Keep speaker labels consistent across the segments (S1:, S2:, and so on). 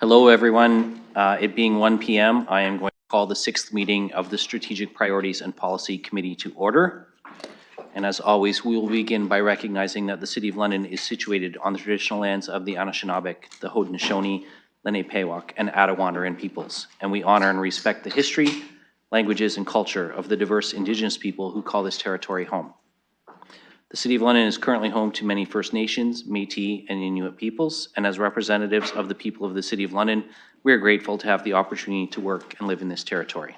S1: Hello, everyone. It being 1 p.m., I am going to call the 6th meeting of the Strategic Priorities and Policy Committee to order. And as always, we will begin by recognizing that the City of London is situated on the traditional lands of the Anishinaabe, the Haudenosaunee, Lenape-Pewak, and Attawandaron peoples. And we honor and respect the history, languages, and culture of the diverse Indigenous people who call this territory home. The City of London is currently home to many First Nations, Métis, and Inuit peoples, and as representatives of the people of the City of London, we are grateful to have the opportunity to work and live in this territory.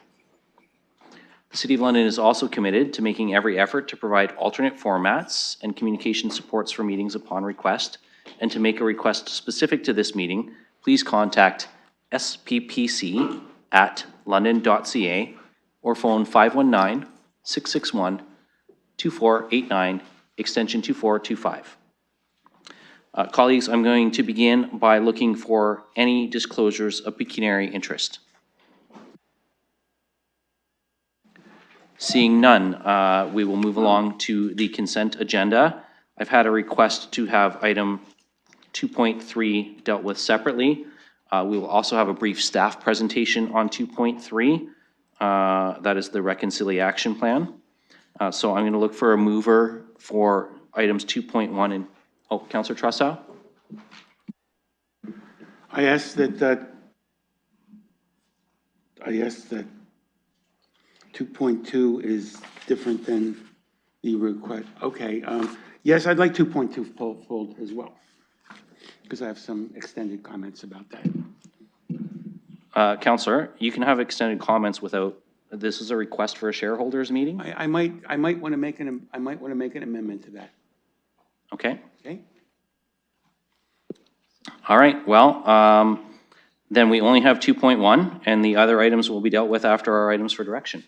S1: The City of London is also committed to making every effort to provide alternate formats and communication supports for meetings upon request, and to make a request specific to this meeting, please contact sppc@london.ca or phone 519-661-2489, extension 2425. Colleagues, I'm going to begin by looking for any disclosures of pecuniary interest. Seeing none, we will move along to the consent agenda. I've had a request to have item 2.3 dealt with separately. We will also have a brief staff presentation on 2.3. That is the reconciliation plan. So I'm going to look for a mover for items 2.1 and, oh, Councillor Trussow?
S2: I ask that 2.2 is different than the request. Okay, yes, I'd like 2.2 pulled as well, because I have some extended comments about that.
S1: Councillor, you can have extended comments without, this is a request for a shareholders meeting?
S2: I might want to make an amendment to that.
S1: Okay.
S2: Okay.
S1: All right, well, then we only have 2.1, and the other items will be dealt with after our items for direction.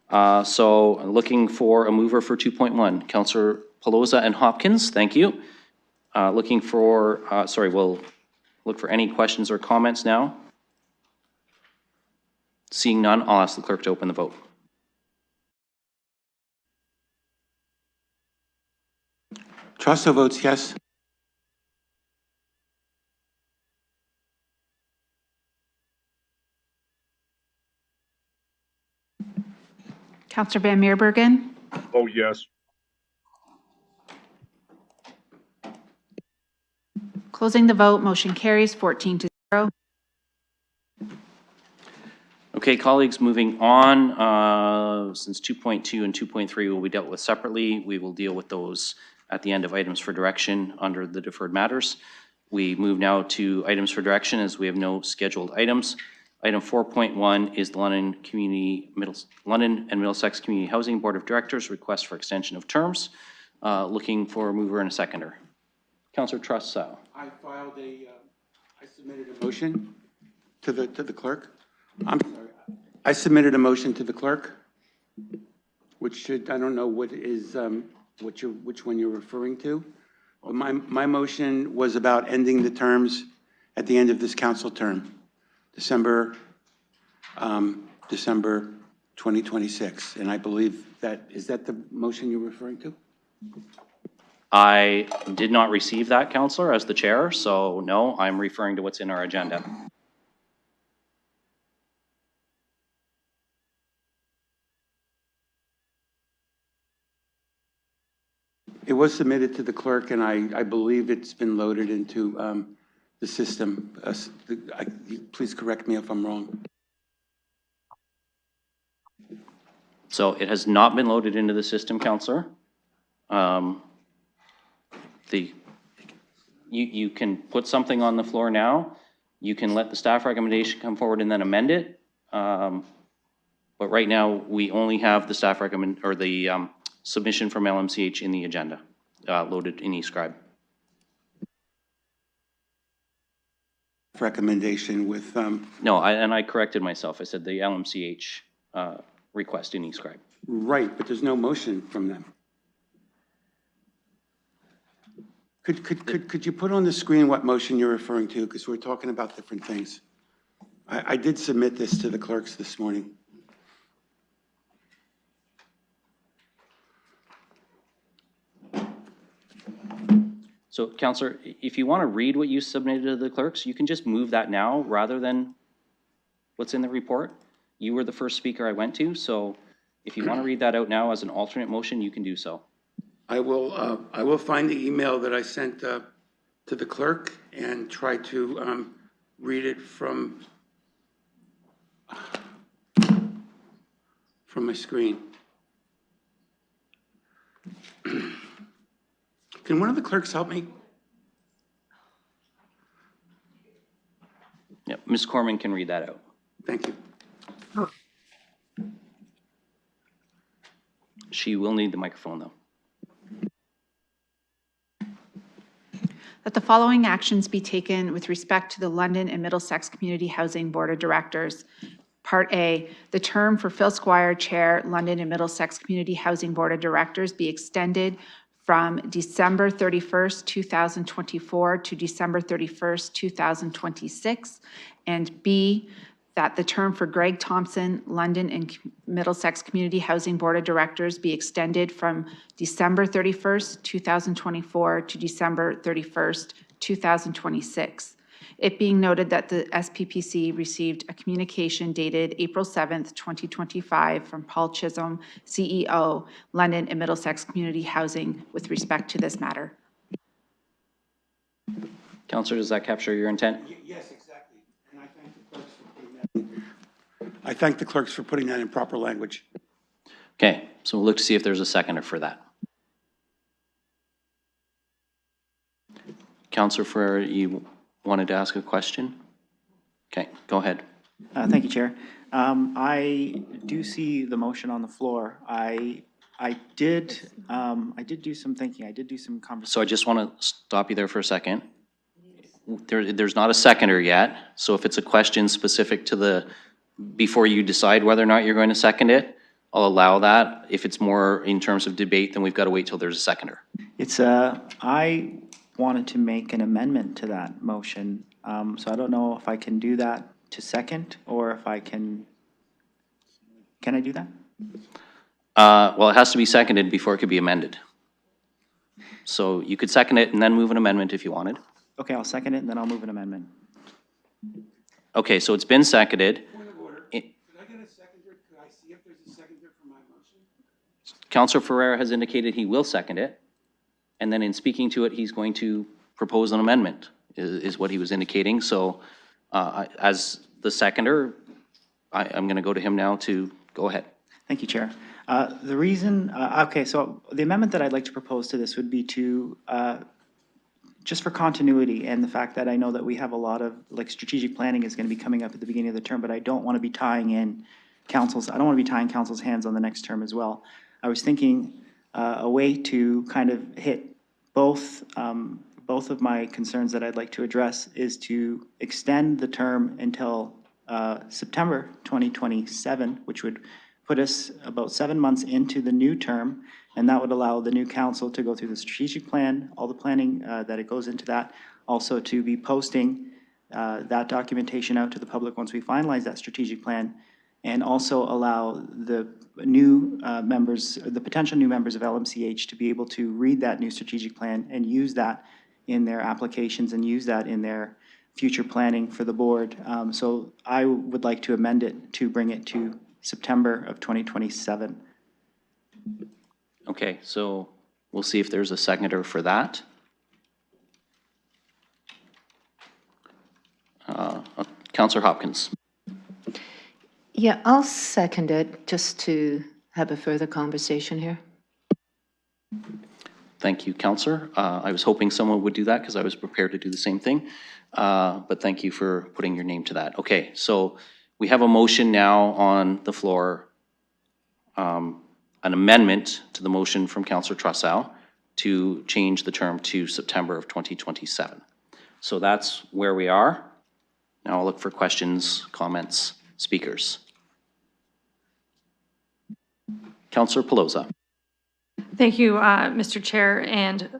S1: So looking for a mover for 2.1, Councillor Pelosa and Hopkins, thank you. Looking for, we'll look for any questions or comments now. Seeing none, I'll ask the clerk to open the vote.
S2: Trusso votes yes.
S3: Councillor Van Meerbergen?
S4: Oh, yes.
S3: Closing the vote, motion carries 14-0.
S1: Okay, colleagues, moving on, since 2.2 and 2.3 will be dealt with separately, we will deal with those at the end of items for direction under the deferred matters. We move now to items for direction as we have no scheduled items. Item 4.1 is the London and Middlesex Community Housing Board of Directors request for extension of terms. Looking for a mover and a seconder. Councillor Trussow.
S2: I submitted a motion to the clerk. I'm sorry. I submitted a motion to the clerk, which should, I don't know what is, which one you're referring to. Well, my motion was about ending the terms at the end of this council term, December 2026. And I believe is that the motion you're referring to?
S1: I did not receive that, Councillor, as the chair, so no, I'm referring to what's in our agenda.
S2: It was submitted to the clerk, and I believe it's been loaded into the system. Please correct me if I'm wrong.
S1: So it has not been loaded into the system, Councillor. You can put something on the floor now. You can let the staff recommendation come forward and then amend it. But right now, we only have the staff submission from LMCH in the agenda, loaded in eScribe.
S2: Recommendation with...
S1: No, I corrected myself. I said the LMCH request in eScribe.
S2: Right, but there's no motion from them. Could you put on the screen what motion you're referring to? Because we're talking about different things. I did submit this to the clerks this morning.
S1: So, Councillor, if you want to read what you submitted to the clerks, you can just move that now rather than what's in the report. You were the first speaker I went to, so if you want to read that out now as an alternate motion, you can do so.
S2: I will find the email that I sent to the clerk and try to read it from my screen. Can one of the clerks help me?
S1: Yep, Ms. Corman can read that out.
S2: Thank you.
S1: She will need the microphone, though.
S3: That the following actions be taken with respect to the London and Middlesex Community Housing Board of Directors. Part A, the term for Phil Squire, Chair, London and Middlesex Community Housing Board of Directors be extended from December 31st, 2024 to December 31st, 2026. And B, that the term for Greg Thompson, London and Middlesex Community Housing Board of Directors be extended from December 31st, 2024 to December 31st, 2026. It being noted that the SPPC received a communication dated April 7th, 2025 from Paul Chisholm, CEO, London and Middlesex Community Housing with respect to this matter.
S1: Counselor, does that capture your intent?
S2: Yes, exactly. And I thank the clerks for putting that I thank the clerks for putting that in proper language.
S1: Okay, so we'll look to see if there's a seconder for that. Counselor Ferrer, you wanted to ask a question? Okay, go ahead.
S4: Thank you, Chair. I do see the motion on the floor. I did do some thinking. I did do some conversation.
S1: So I just want to stop you there for a second. There's not a seconder yet, so if it's a question specific to before you decide whether or not you're going to second it, I'll allow that. If it's more in terms of debate, then we've got to wait till there's a seconder.
S4: I wanted to make an amendment to that motion, so I don't know if I can do that to second, or if I can I do that?
S1: Well, it has to be seconded before it could be amended. So you could second it and then move an amendment if you wanted.
S4: Okay, I'll second it, and then I'll move an amendment.
S1: Okay, so it's been seconded.
S2: Point of order. Could I get a seconder? Could I see if there's a seconder for my motion?
S1: Counselor Ferreira has indicated he will second it, and then in speaking to it, he's going to propose an amendment, is what he was indicating. So as the seconder, I'm going to go to him now to go ahead.
S4: Thank you, Chair. The reason, okay, so the amendment that I'd like to propose to this would be to, just for continuity and the fact that I know that we have a lot of, like, strategic planning is going to be coming up at the beginning of the term, but I don't want to be tying in I don't want to be tying council's hands on the next term as well. I was thinking a way to kind of hit both of my concerns that I'd like to address is to extend the term until September 2027, which would put us about 7 months into the new term, and that would allow the new council to go through the strategic plan, all the planning that it goes into that, also to be posting that documentation out to the public once we finalize that strategic plan, and also allow the new members, the potential new members of LMCH to be able to read that new strategic plan and use that in their applications and use that in their future planning for the board. So I would like to amend it to bring it to September of 2027.
S1: Okay, so we'll see if there's a seconder for that. Counselor Hopkins.
S5: Yeah, I'll second it just to have a further conversation here.
S1: Thank you, Counselor. I was hoping someone would do that because I was prepared to do the same thing. But thank you for putting your name to that. Okay, so we have a motion now on the floor, an amendment to the motion from Counselor Trosao to change the term to September of 2027. So that's where we are. Now I'll look for questions, comments, speakers. Counselor Pelosa.
S6: Thank you, Mr. Chair, and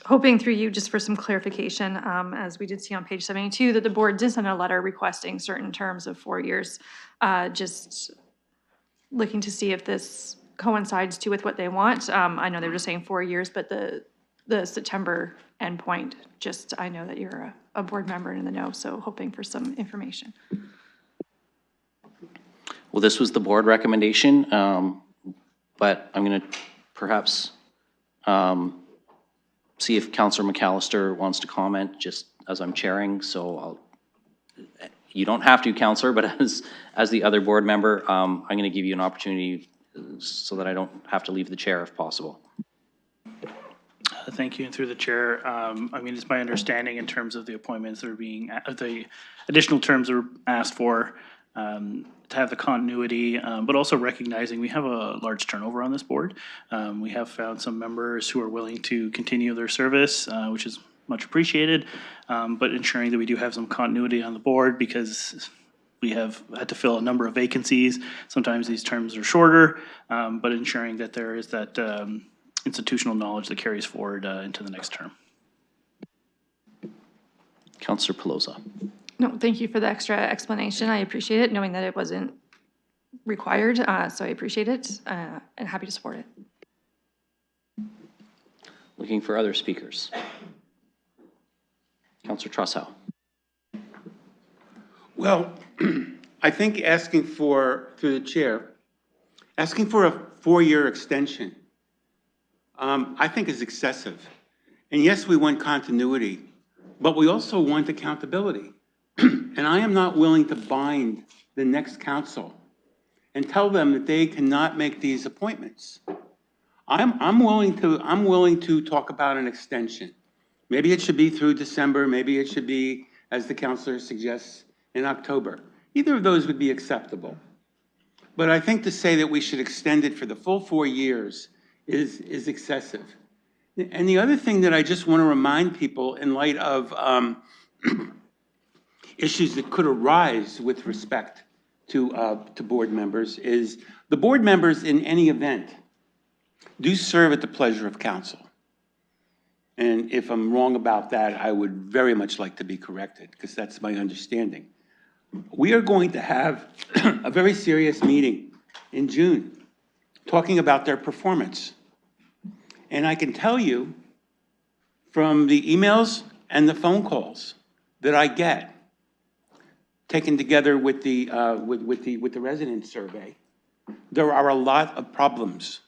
S6: hoping through you just for some clarification, as we did see on page 72, that the board did send a letter requesting certain terms of 4 years, just looking to see if this coincides too with what they want. I know they were just saying 4 years, but the September endpoint, just, I know that you're a board member and in the know, so hoping for some information.
S1: Well, this was the board recommendation, but I'm going to perhaps See if Counselor McAllister wants to comment, just as I'm chairing, so you don't have to, Counselor, but as the other board member, I'm going to give you an opportunity so that I don't have to leave the chair if possible.
S7: Thank you, and through the chair, I mean, it's my understanding in terms of the appointments that are being, the additional terms that are asked for, to have the continuity, but also recognizing we have a large turnover on this board. We have found some members who are willing to continue their service, which is much appreciated, but ensuring that we do have some continuity on the board because we have had to fill a number of vacancies. Sometimes these terms are shorter, but ensuring that there is that institutional knowledge that carries forward into the next term.
S1: Counselor Pelosa.
S6: No, thank you for the extra explanation. I appreciate it, knowing that it wasn't required, so I appreciate it and happy to support it.
S1: Looking for other speakers. Counselor Trossow.
S2: Well, I think asking for, through the chair, asking for a 4-year extension, I think is excessive. And yes, we want continuity, but we also want accountability. And I am not willing to bind the next council and tell them that they cannot make these appointments. I'm willing to talk about an extension. Maybe it should be through December, maybe it should be, as the counselor suggests, in October. Either of those would be acceptable. But I think to say that we should extend it for the full 4 years is excessive. And the other thing that I just want to remind people in light of issues that could arise with respect to board members is the board members in any event do serve at the pleasure of council. And if I'm wrong about that, I would very much like to be corrected because that's my understanding. We are going to have a very serious meeting in June talking about their performance. And I can tell you from the emails and the phone calls that I get, taken together with the resident survey, there are a lot of problems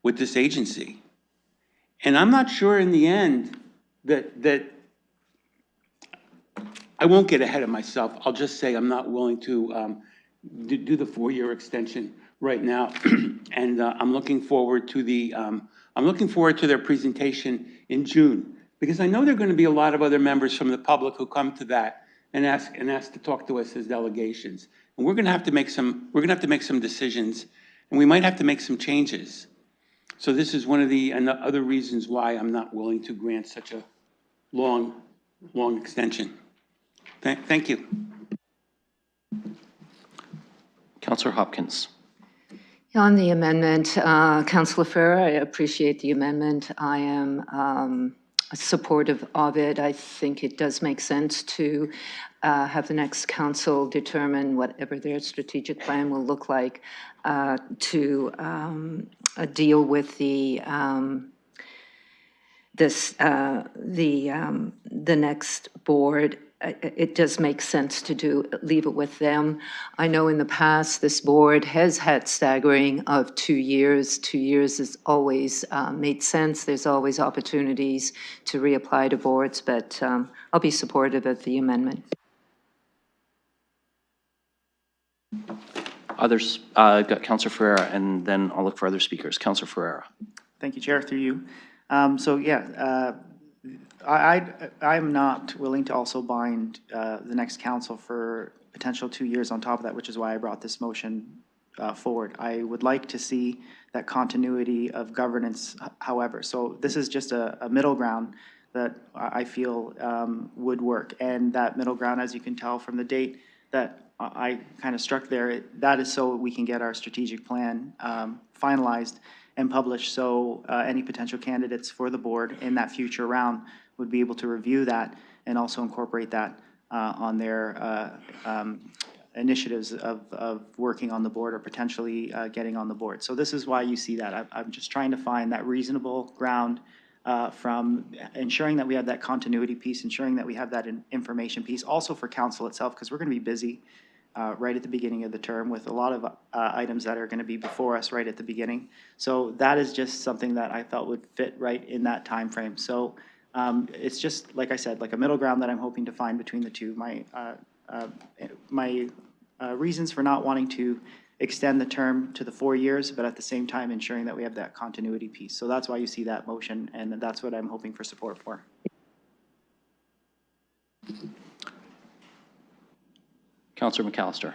S2: with this agency. And I'm not sure in the end that I won't get ahead of myself. I'll just say I'm not willing to do the 4-year extension right now. And I'm looking forward to their presentation in June, because I know there are going to be a lot of other members from the public who come to that and ask to talk to us as delegations. And we're going to have to make some decisions, and we might have to make some changes. So this is one of the other reasons why I'm not willing to grant such a long extension. Thank you.
S1: Counselor Hopkins.
S5: On the amendment, Councillor Farrer, I appreciate the amendment. I am supportive of it. I think it does make sense to have the next council determine whatever their strategic plan will look like to deal with the next board. It does make sense to leave it with them. I know in the past, this board has had staggering of 2 years. 2 years has always made sense. There's always opportunities to reapply to boards, but I'll be supportive of the amendment.
S1: Others, got Counselor Ferreira, and then I'll look for other speakers. Counselor Ferreira.
S4: Thank you, Chair, through you. I'm not willing to also bind the next council for potential 2 years on top of that, which is why I brought this motion forward. I would like to see that continuity of governance, however. So this is just a middle ground that I feel would work. And that middle ground, as you can tell from the date that I kind of struck there, that is so we can get our strategic plan finalized and published, so any potential candidates for the board in that future round would be able to review that and also incorporate that on their initiatives of working on the board or potentially getting on the board. So this is why you see that. I'm just trying to find that reasonable ground from ensuring that we have that continuity piece, ensuring that we have that information piece, also for council itself, because we're going to be busy right at the beginning of the term with a lot of items that are going to be before us right at the beginning. So that is just something that I felt would fit right in that time frame. So it's just, like I said, like a middle ground that I'm hoping to find between the two. My reasons for not wanting to extend the term to the 4 years, but at the same time ensuring that we have that continuity piece. So that's why you see that motion, and that's what I'm hoping for support for.
S1: Councillor McAllister.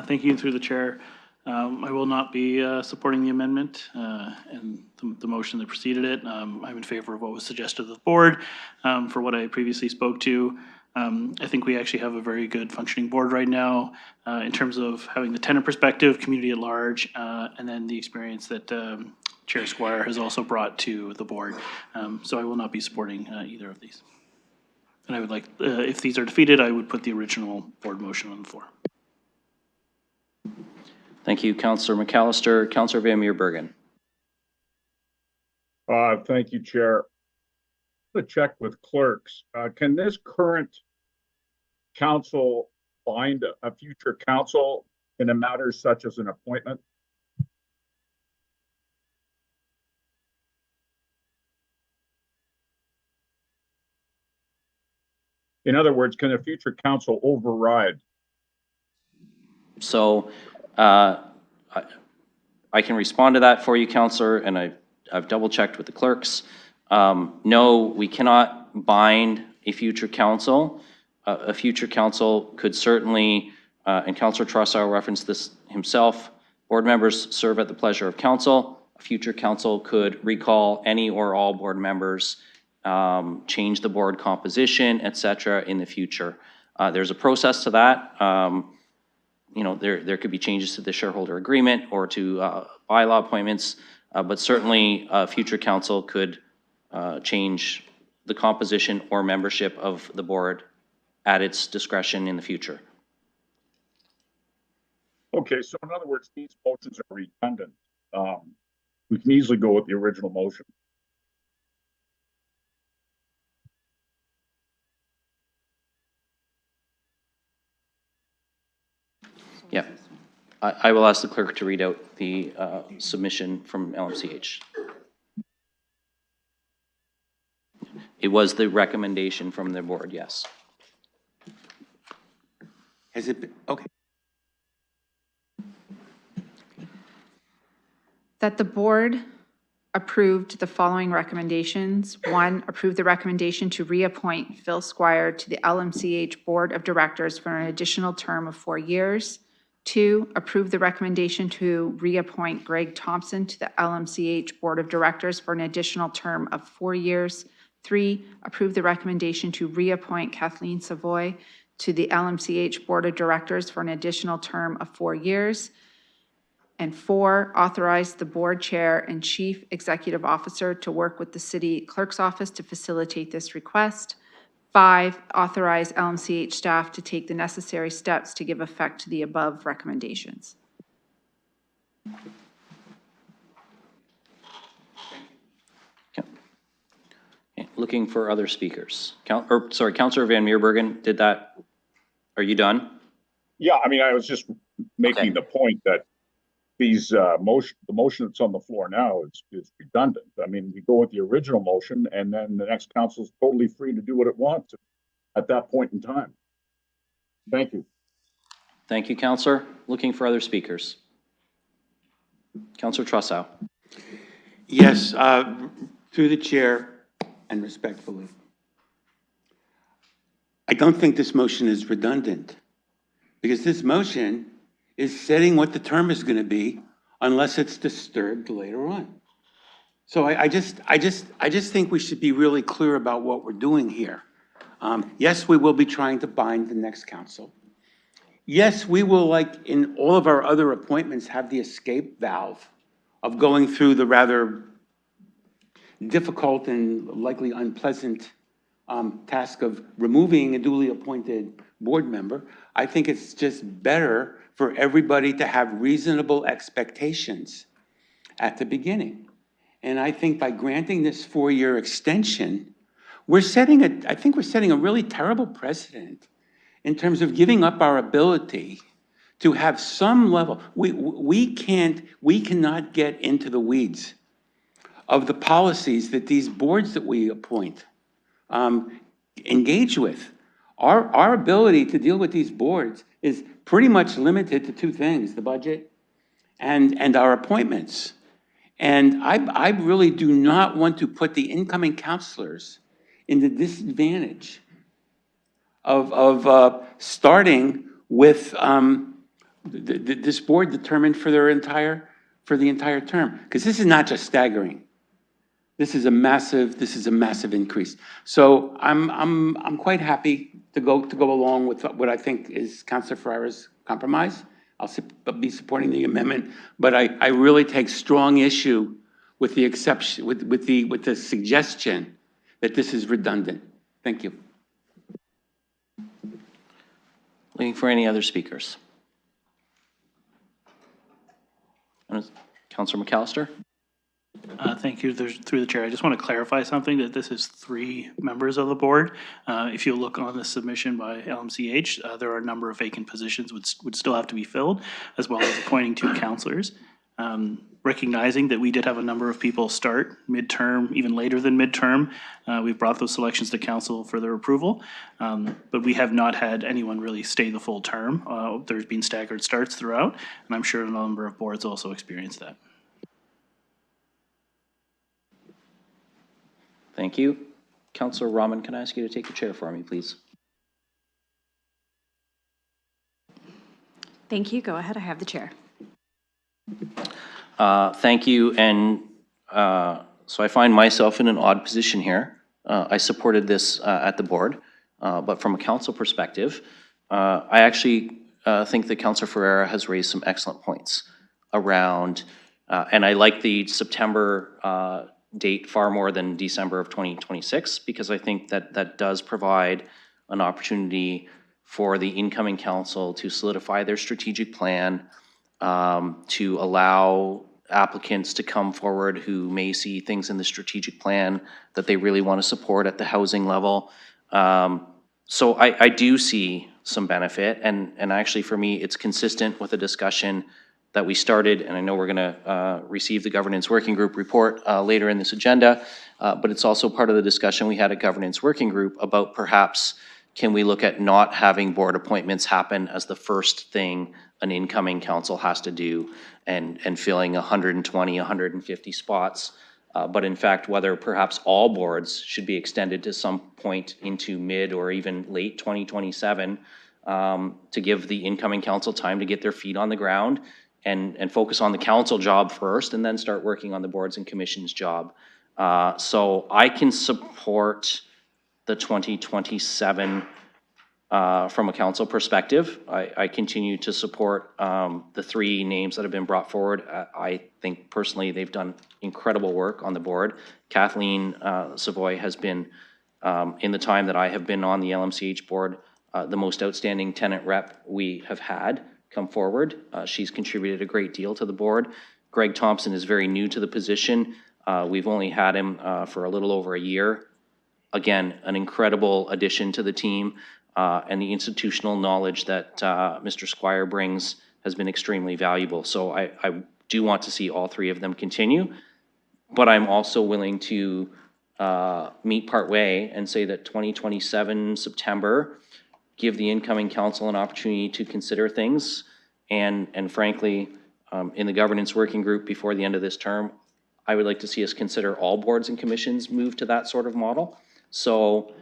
S7: Thank you, through the chair. I will not be supporting the amendment and the motion that preceded it. I'm in favor of what was suggested to the board for what I previously spoke to. I think we actually have a very good functioning board right now in terms of having the tenant perspective, community at large, and then the experience that Chair Squire has also brought to the board. So I will not be supporting either of these. And I would like, if these are defeated, I would put the original board motion on the floor.
S1: Thank you, Councillor McAllister. Councillor Van Meerbergen.
S8: Thank you, Chair. To check with clerks, can this current council bind a future council in a matter such as an appointment? In other words, can a future council override?
S1: So I can respond to that for you, Councillor, and I've double checked with the clerks. No, we cannot bind a future council. A future council could certainly, and Councillor Trossau referenced this himself, board members serve at the pleasure of council. A future council could recall any or all board members, change the board composition, et cetera, in the future. There's a process to that. You know, there could be changes to the shareholder agreement or to bylaw appointments, but certainly a future council could change the composition or membership of the board at its discretion in the future.
S8: Okay, so in other words, these motions are redundant. We can easily go with the original motion.
S1: Yeah. I will ask the clerk to read out the submission from LMCH. It was the recommendation from the board, yes.
S2: Has it been, okay.
S3: That the board approved the following recommendations. 1, approve the recommendation to reappoint Phil Squire to the LMCH Board of Directors for an additional term of 4 years. 2, approve the recommendation to reappoint Greg Thompson to the LMCH Board of Directors for an additional term of 4 years. 3, approve the recommendation to reappoint Kathleen Savoy to the LMCH Board of Directors for an additional term of 4 years. And 4, authorize the board chair and chief executive officer to work with the city clerk's office to facilitate this request. 5, authorize LMCH staff to take the necessary steps to give effect to the above recommendations.
S1: Okay. Looking for other speakers. Councillor Van Meerbergen, are you done?
S8: Yeah, I mean, I was just making
S1: Okay.
S8: the point that these the motion that's on the floor now is redundant. I mean, we go with the original motion, and then the next council is totally free to do what it wants at that point in time. Thank you.
S1: Thank you, Councillor. Looking for other speakers. Councillor Trossau.
S2: Yes, through the chair and respectfully. I don't think this motion is redundant because this motion is setting what the term is going to be unless it's disturbed later on. So I just think we should be really clear about what we're doing here. Yes, we will be trying to bind the next council. Yes, we will, like in all of our other appointments, have the escape valve of going through the rather difficult and likely unpleasant task of removing a duly appointed board member. I think it's just better for everybody to have reasonable expectations at the beginning. And I think by granting this 4-year extension, I think we're setting a really terrible precedent in terms of giving up our ability to have some level. We cannot get into the weeds of the policies that these boards that we appoint engage with. Our ability to deal with these boards is pretty much limited to two things: the budget and our appointments. And I really do not want to put the incoming counselors in the disadvantage of starting with this board determined for the entire term. Because this is not just staggering. This is a massive increase. So I'm quite happy to go along with what I think is Councilor Ferrera's compromise. I'll be supporting the amendment, but I really take strong issue with the exception, with the suggestion that this is redundant. Thank you.
S1: Looking for any other speakers? Councilor McAllister?
S7: Thank you. Through the chair, I just want to clarify something, that this is 3 members of the board. If you look on the submission by LMCH, there are a number of vacant positions would still have to be filled, as well as appointing 2 counselors. Recognizing that we did have a number of people start midterm, even later than midterm, we've brought those selections to council for their approval. But we have not had anyone really stay the full term. There's been staggered starts throughout, and I'm sure a number of boards also experienced that.
S1: Thank you. Councilor Rahman, can I ask you to take the chair for me, please?
S9: Thank you. Go ahead. I have the chair.
S1: Thank you. And so I find myself in an odd position here. I supported this at the board, but from a council perspective, I actually think that Councilor Ferreira has raised some excellent points around, and I like the September date far more than December of 2026, because I think that that does provide an opportunity for the incoming council to solidify their strategic plan, to allow applicants to come forward who may see things in the strategic plan that they really want to support at the housing level. So I do see some benefit, and actually for me, it's consistent with a discussion that we started, and I know we're going to receive the governance working group report later in this agenda, but it's also part of the discussion we had at governance working group about perhaps can we look at not having board appointments happen as the first thing an incoming council has to do, and filling 120, 150 spots, but in fact whether perhaps all boards should be extended to some point into mid or even late 2027 to give the incoming council time to get their feet on the ground and focus on the council job first, and then start working on the boards and commissions job. So I can support the 2027 from a council perspective. I continue to support the 3 names that have been brought forward. I think personally they've done incredible work on the board. Kathleen Savoy has been, in the time that I have been on the LMCH board, the most outstanding tenant rep we have had come forward. She's contributed a great deal to the board. Greg Thompson is very new to the position. We've only had him for a little over a year. Again, an incredible addition to the team, and the institutional knowledge that Mr. Squire brings has been extremely valuable. So I do want to see all 3 of them continue, but I'm also willing to meet partway and say that 2027 September, give the incoming council an opportunity to consider things. And frankly, in the governance working group before the end of this term, I would like to see us consider all boards and commissions move to that sort of model. So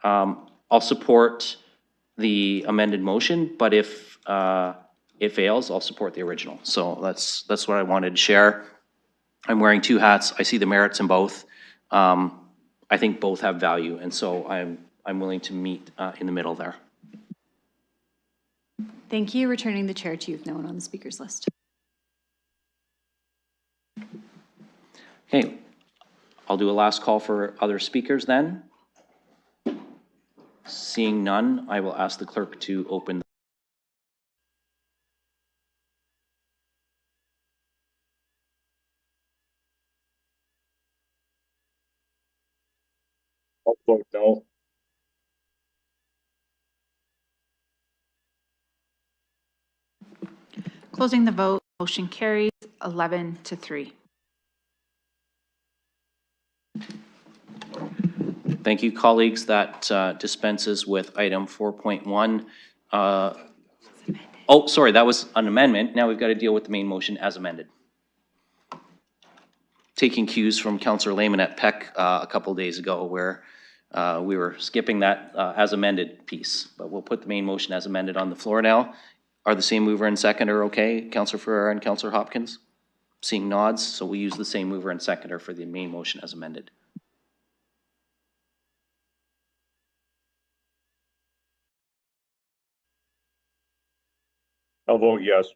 S1: I'll support the amended motion, but if it fails, I'll support the original. So that's what I wanted to share. I'm wearing 2 hats. I see the merits in both. I think both have value, and so I'm willing to meet in the middle there.
S9: Thank you. Returning the chair to you if no one on the speakers list.
S1: Okay, I'll do a last call for other speakers then. Seeing none, I will ask the clerk to open.
S8: I'll vote no.
S3: Closing the vote, motion carries 11-3.
S1: Thank you, colleagues. That dispenses with item 4.1. Oh, sorry, that was an amendment. Now we've got to deal with the main motion as amended. Taking cues from Councillor Lehman at PEC a couple days ago where we were skipping that as amended piece. But we'll put the main motion as amended on the floor now. Are the same mover and seconder okay, Councillor Ferreira and Councillor Hopkins? Seeing nods, so we use the same mover and seconder for the main motion as amended.
S8: I'll vote yes.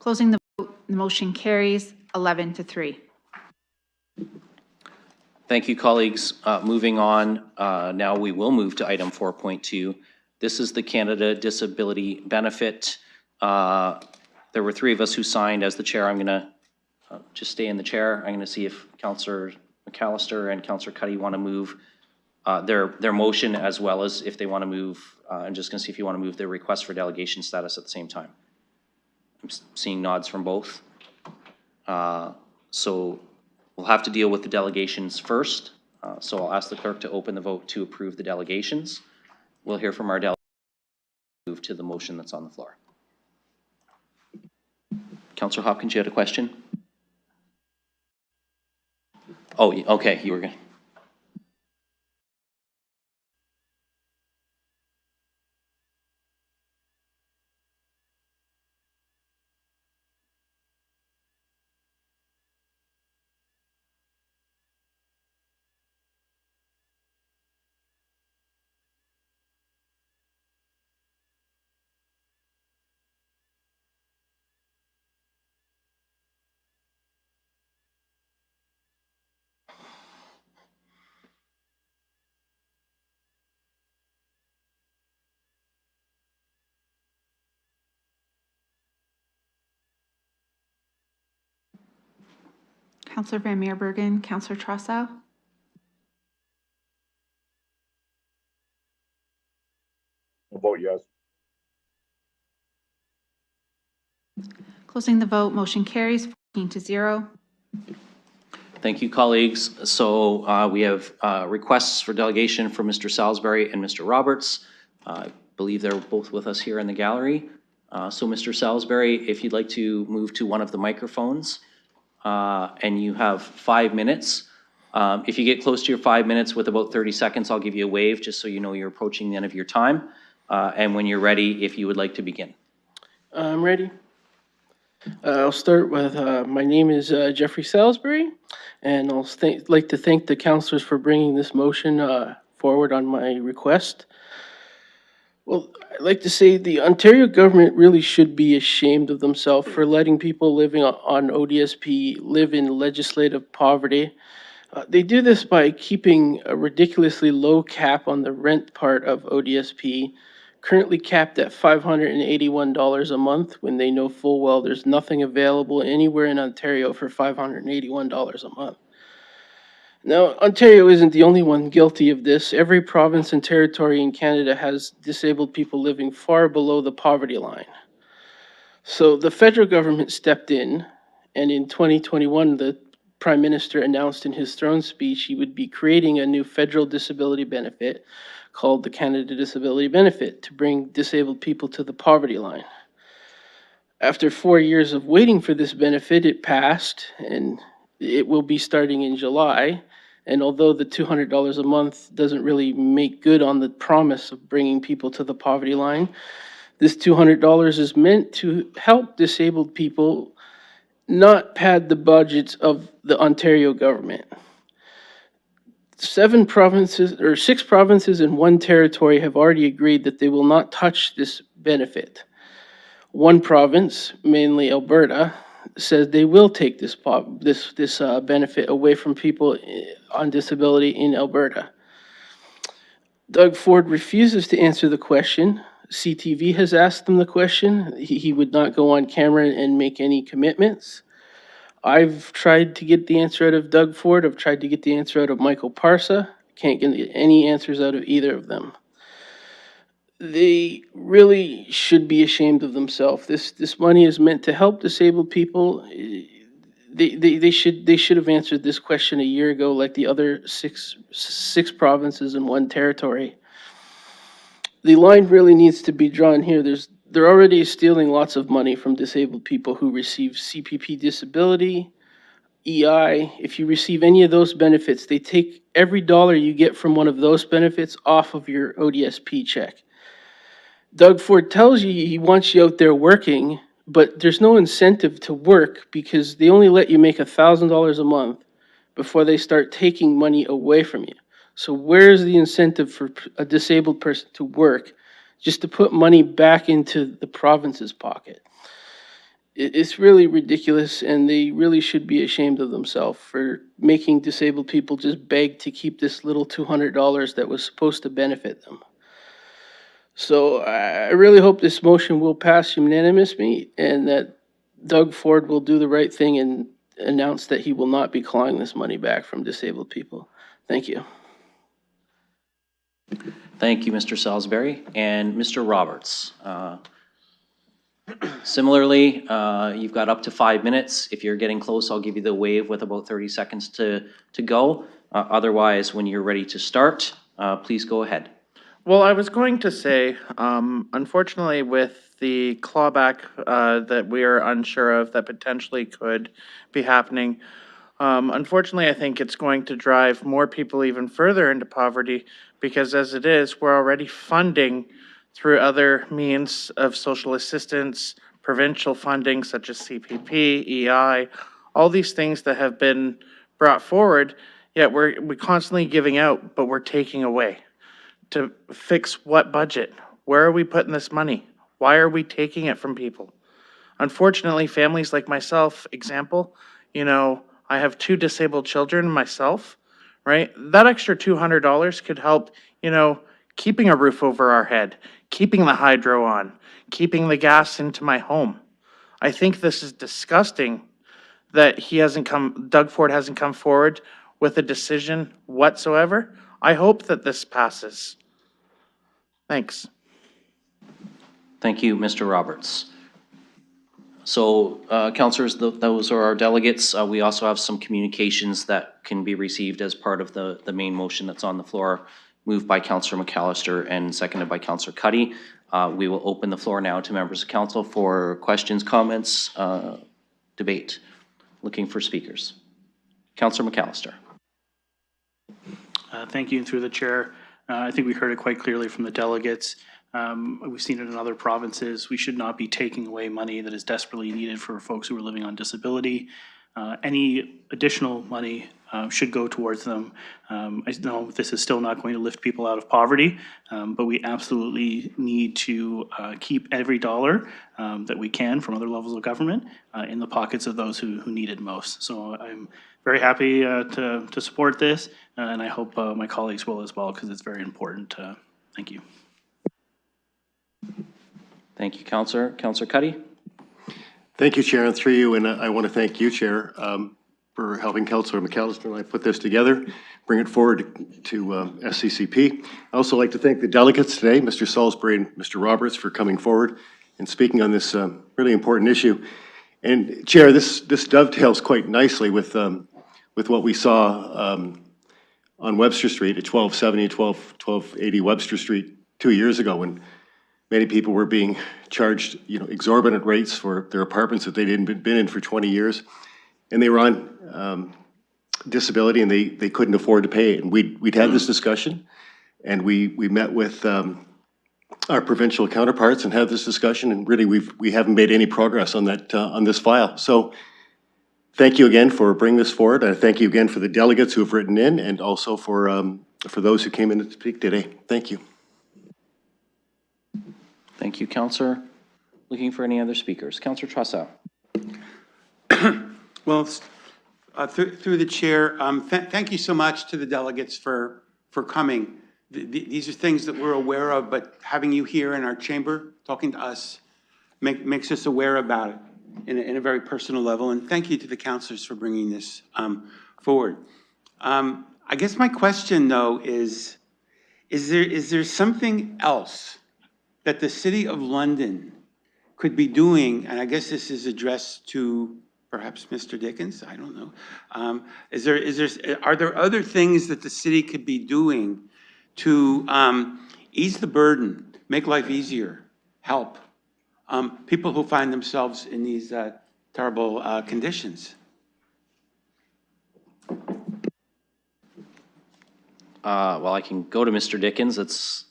S3: Closing the vote, the motion carries 11-3.
S1: Thank you, colleagues. Moving on, now we will move to item 4.2. This is the Canada Disability Benefit. There were 3 of us who signed. As the chair, I'm going to just stay in the chair. I'm going to see if Councillor McAllister and Councillor Cuddy want to move their motion, as well as if they want to move, I'm just going to see if you want to move their request for delegation status at the same time. I'm seeing nods from both. So we'll have to deal with the delegations first. So I'll ask the clerk to open the vote to approve the delegations. We'll hear from our delegate. Move to the motion that's on the floor. Councillor Hopkins, you had a question? Oh, okay, you were good.
S3: Councillor Van Meerbergen, Councillor Trossow.
S8: I'll vote yes.
S3: Closing the vote, motion carries 14-0.
S1: Thank you, colleagues. So we have requests for delegation from Mr. Salisbury and Mr. Roberts. I believe they're both with us here in the gallery. So Mr. Salisbury, if you'd like to move to one of the microphones, and you have 5 minutes. If you get close to your 5 minutes with about 30 seconds, I'll give you a wave just so you know you're approaching the end of your time. And when you're ready, if you would like to begin.
S10: I'm ready. I'll start with, my name is Jeffrey Salisbury, and I'll like to thank the councilors for bringing this motion forward on my request. Well, I'd like to say the Ontario government really should be ashamed of themselves for letting people living on ODSP live in legislative poverty. They do this by keeping a ridiculously low cap on the rent part of ODSP, currently capped at $581 a month, when they know full well there's nothing available anywhere in Ontario for $581 a month. Now, Ontario isn't the only one guilty of this. Every province and territory in Canada has disabled people living far below the poverty line. So the federal government stepped in, and in 2021, the Prime Minister announced in his throne speech he would be creating a new federal disability benefit called the Canada Disability Benefit to bring disabled people to the poverty line. After 4 years of waiting for this benefit, it passed, and it will be starting in July. And although the $200 a month doesn't really make good on the promise of bringing people to the poverty line, this $200 is meant to help disabled people, not pad the budgets of the Ontario government. 6 provinces and 1 territory have already agreed that they will not touch this benefit. 1 province, mainly Alberta, says they will take this benefit away from people on disability in Alberta. Doug Ford refuses to answer the question. CTV has asked him the question. He would not go on camera and make any commitments. I've tried to get the answer out of Doug Ford. I've tried to get the answer out of Michael Parsa. Can't get any answers out of either of them. They really should be ashamed of themselves. This money is meant to help disabled people. They should have answered this question a year ago, like the other six provinces in one territory. The line really needs to be drawn here. They're already stealing lots of money from disabled people who receive CPP disability, EI. If you receive any of those benefits, they take every dollar you get from one of those benefits off of your ODSP check. Doug Ford tells you he wants you out there working, but there's no incentive to work because they only let you make $1,000 a month before they start taking money away from you. So where's the incentive for a disabled person to work just to put money back into the province's pocket? It's really ridiculous, and they really should be ashamed of themselves for making disabled people just beg to keep this little $200 that was supposed to benefit them. So I really hope this motion will pass unanimously and that Doug Ford will do the right thing and announce that he will not be clawing this money back from disabled people. Thank you.
S1: Thank you, Mr. Salisbury. And Mr. Roberts. Similarly, you've got up to 5 minutes. If you're getting close, I'll give you the wave with about 30 seconds to go. Otherwise, when you're ready to start, please go ahead.
S11: Well, I was going to say, unfortunately, with the clawback that we are unsure of that potentially could be happening, unfortunately, I think it's going to drive more people even further into poverty because as it is, we're already funding through other means of social assistance, provincial funding such as CPP, EI, all these things that have been brought forward, yet we're constantly giving out, but we're taking away. To fix what budget? Where are we putting this money? Why are we taking it from people? Unfortunately, families like myself, example, I have 2 disabled children myself, right? That extra $200 could help, keeping a roof over our head, keeping the hydro on, keeping the gas into my home. I think this is disgusting that Doug Ford hasn't come forward with a decision whatsoever. I hope that this passes. Thanks.
S1: Thank you, Mr. Roberts. So, councillors, those are our delegates. We also have some communications that can be received as part of the main motion that's on the floor, moved by Councillor McAllister and seconded by Councillor Cuddy. We will open the floor now to members of council for questions, comments, debate. Looking for speakers. Councillor McAllister.
S7: Thank you, through the chair. I think we heard it quite clearly from the delegates. We've seen it in other provinces. We should not be taking away money that is desperately needed for folks who are living on disability. Any additional money should go towards them. I know this is still not going to lift people out of poverty, but we absolutely need to keep every dollar that we can from other levels of government in the pockets of those who need it most. So I'm very happy to support this, and I hope my colleagues will as well, because it's very important. Thank you.
S1: Thank you, Councillor. Councillor Cuddy.
S12: Thank you, Chair, and through you, and I want to thank you, Chair, for helping Councillor McAllister and I put this together, bring it forward to SCCP. I also like to thank the delegates today, Mr. Salisbury and Mr. Roberts, for coming forward and speaking on this really important issue. And Chair, this dovetails quite nicely with what we saw on Webster Street at 1270 and 1280 Webster Street 2 years ago, when many people were being charged, exorbitant rates for their apartments that they hadn't been in for 20 years, and they were on disability and they couldn't afford to pay it. And we'd had this discussion, and we met with our provincial counterparts and had this discussion, and really we haven't made any progress on that on this file. So thank you again for bringing this forward. I thank you again for the delegates who have written in, and also for those who came in to speak today. Thank you.
S1: Thank you, Councillor. Looking for any other speakers. Councillor Tressa.
S2: Well, through the chair, thank you so much to the delegates for coming. These are things that we're aware of, but having you here in our chamber talking to us makes us aware about it. in a very personal level, and thank you to the counselors for bringing this forward. I guess my question, though, is there something else that the City of London could be doing, and I guess this is addressed to perhaps Mr. Dickens, I don't know. Are there other things that the city could be doing to ease the burden, make life easier, help people who find themselves in these terrible conditions?
S1: Well, I can go to Mr. Dickens. It's,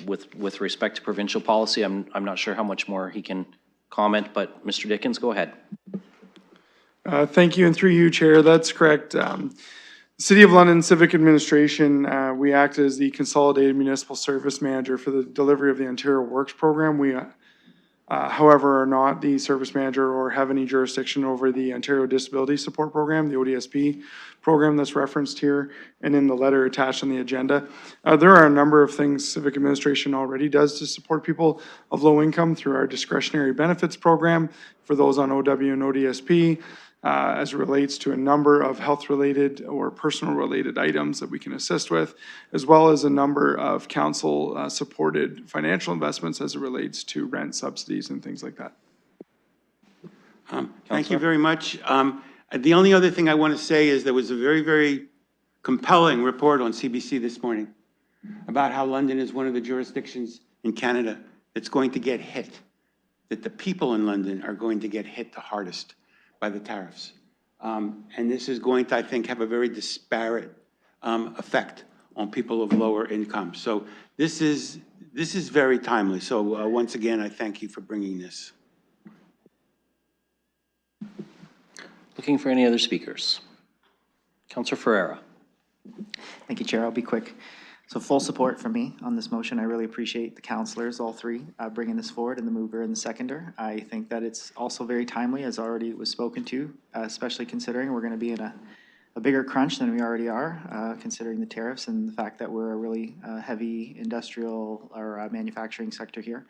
S1: with respect to provincial policy, I'm not sure how much more he can comment, but Mr. Dickens, go ahead.
S13: Thank you, and through you, Chair, that's correct. City of London Civic Administration, we act as the consolidated municipal service manager for the delivery of the Ontario Works program. We, however, are not the service manager or have any jurisdiction over the Ontario Disability Support Program, the ODSP program that's referenced here and in the letter attached on the agenda. There are a number of things Civic Administration already does to support people of low income through our discretionary benefits program for those on OW and ODSP, as it relates to a number of health-related or personal-related items that we can assist with, as well as a number of council-supported financial investments as it relates to rent subsidies and things like that.
S2: Thank you very much. The only other thing I want to say is there was a very, very compelling report on CBC this morning about how London is one of the jurisdictions in Canada that's going to get hit, that the people in London are going to get hit the hardest by the tariffs. And this is going to, I think, have a very disparate effect on people of lower income. So this is very timely. So once again, I thank you for bringing this.
S1: Looking for any other speakers? Councillor Ferreira.
S4: Thank you, Chair. I'll be quick. So full support from me on this motion. I really appreciate the councillors, all three, bringing this forward, and the mover and the seconder. I think that it's also very timely, as already was spoken to, especially considering we're going to be in a bigger crunch than we already are, considering the tariffs and the fact that we're a really heavy industrial or manufacturing sector here.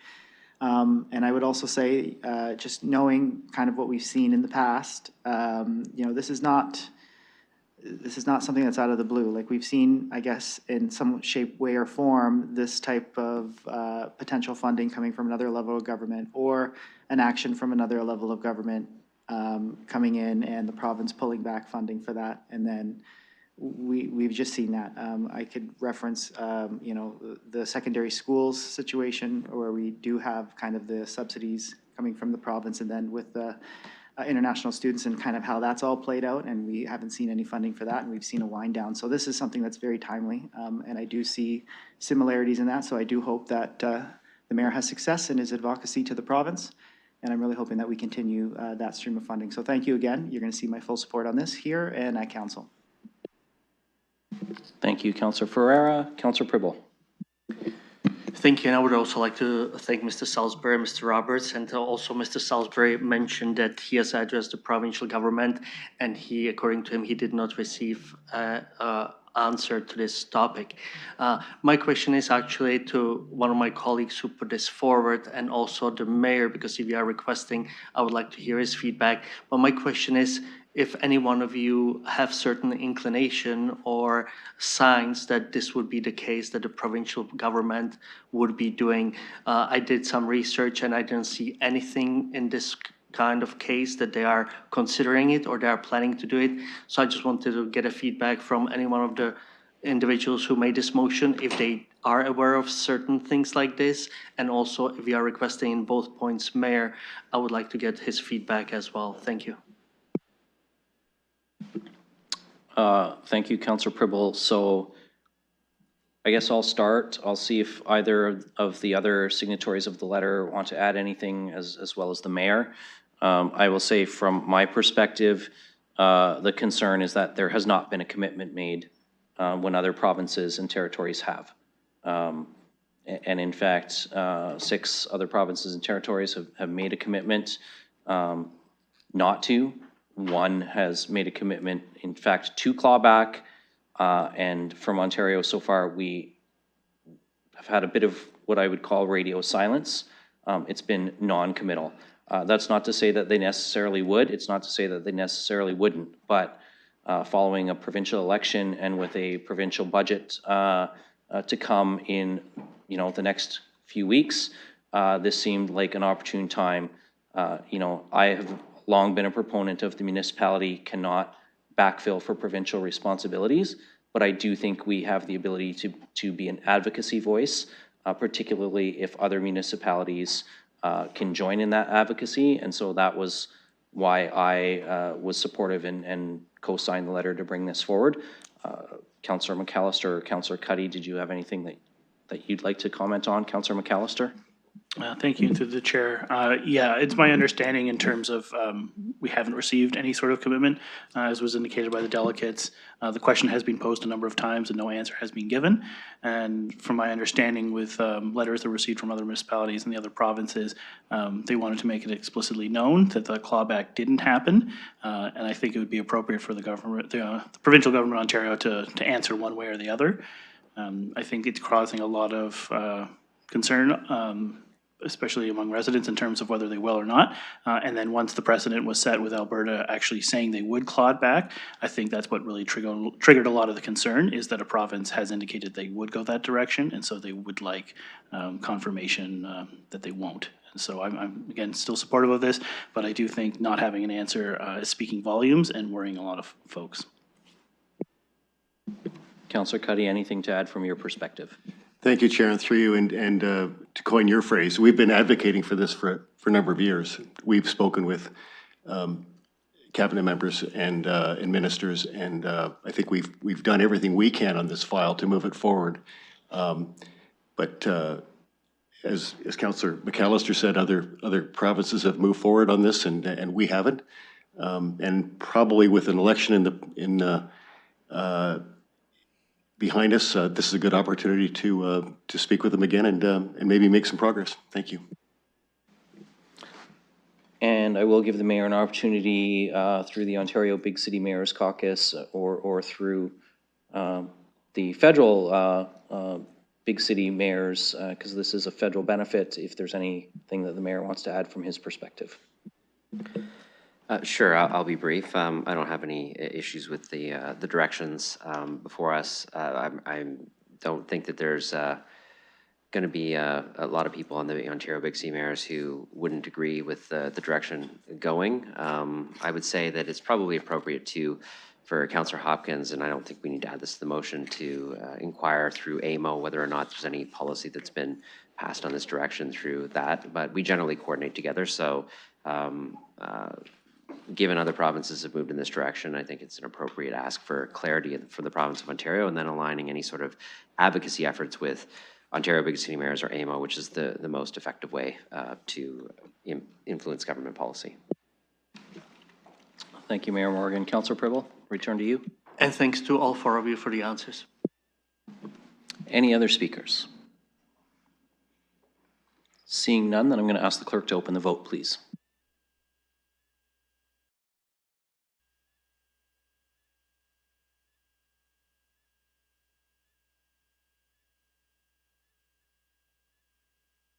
S4: And I would also say, just knowing kind of what we've seen in the past, you know, this is not something that's out of the blue. Like we've seen, I guess, in some shape, way, or form, this type of potential funding coming from another level of government or an action from another level of government coming in and the province pulling back funding for that. And then we've just seen that. I could reference, you know, the secondary schools situation where we do have kind of the subsidies coming from the province, and then with the international students and kind of how that's all played out, and we haven't seen any funding for that, and we've seen a wind down. So this is something that's very timely, and I do see similarities in that. So I do hope that the mayor has success in his advocacy to the province, and I'm really hoping that we continue that stream of funding. So thank you again. You're going to see my full support on this here and at council.
S1: Thank you, Councillor Ferreira. Councillor Pribble.
S14: Thank you, and I would also like to thank Mr. Salisbury, Mr. Roberts, and also Mr. Salisbury mentioned that he has addressed the provincial government, and he, according to him, he did not receive an answer to this topic. My question is actually to one of my colleagues who put this forward, and also the mayor, because if you are requesting, I would like to hear his feedback. But my question is, if any one of you have certain inclination or signs that this would be the case, that the provincial government would be doing. I did some research and I didn't see anything in this kind of case that they are considering it or they are planning to do it. So I just wanted to get a feedback from any one of the individuals who made this motion, if they are aware of certain things like this, and also if we are requesting in both points, Mayor, I would like to get his feedback as well. Thank you.
S1: Thank you, Councillor Pribble. So I guess I'll start. I'll see if either of the other signatories of the letter want to add anything, as well as the mayor. I will say from my perspective, the concern is that there has not been a commitment made when other provinces and territories have. And in fact, 6 other provinces and territories have made a commitment not to. One has made a commitment, in fact, to claw back, and from Ontario so far, we have had a bit of what I would call radio silence it's been non-committal. That's not to say that they necessarily would. It's not to say that they necessarily wouldn't. But following a provincial election and with a provincial budget to come in, the next few weeks, this seemed like an opportune time. I have long been a proponent of the municipality cannot backfill for provincial responsibilities, but I do think we have the ability to be an advocacy voice, particularly if other municipalities can join in that advocacy. And so that was why I was supportive and co-signed the letter to bring this forward. Councillor McAllister or Councillor Cuddy, did you have anything that you'd like to comment on? Councillor McAllister?
S7: Thank you to the chair. Yeah, it's my understanding in terms of we haven't received any sort of commitment, as was indicated by the delegates. The question has been posed a number of times and no answer has been given. And from my understanding with letters that were received from other municipalities in the other provinces, they wanted to make it explicitly known that the clawback didn't happen. And I think it would be appropriate for the government, the provincial government of Ontario to answer one way or the other. I think it's causing a lot of concern, especially among residents in terms of whether they will or not. And then once the precedent was set with Alberta actually saying they would claw it back, I think that's what really triggered a lot of the concern, is that a province has indicated they would go that direction, and so they would like confirmation that they won't. And so I'm again still supportive of this, but I do think not having an answer is speaking volumes and worrying a lot of folks.
S1: Councillor Cuddy, anything to add from your perspective?
S12: Thank you, Chair, and through you, and to coin your phrase, we've been advocating for this for a number of years. We've spoken with cabinet members and ministers, and I think we've done everything we can on this file to move it forward. But as Councillor McAllister said, other provinces have moved forward on this, and we haven't. And probably with an election behind us, this is a good opportunity to speak with them again and maybe make some progress. Thank you.
S1: And I will give the mayor an opportunity through the Ontario Big City Mayors Caucus or through the federal big city mayors, because this is a federal benefit, if there's anything that the mayor wants to add from his perspective.
S15: Sure, I'll be brief. I don't have any issues with the directions before us. I don't think that there's going to be a lot of people on the Ontario Big City Mayors who wouldn't agree with the direction going. I would say that it's probably appropriate for Councillor Hopkins, and I don't think we need to add this to the motion, to inquire through AMO whether or not there's any policy that's been passed on this direction through that. But we generally coordinate together, so given other provinces have moved in this direction, I think it's an appropriate ask for clarity for the province of Ontario, and then aligning any sort of advocacy efforts with Ontario Big City Mayors or AMO, which is the most effective way to influence government policy.
S1: Thank you, Mayor Morgan. Councillor Pribble, return to you.
S14: And thanks to all four of you for the answers.
S1: Any other speakers? Seeing none, then I'm going to ask the clerk to open the vote, please.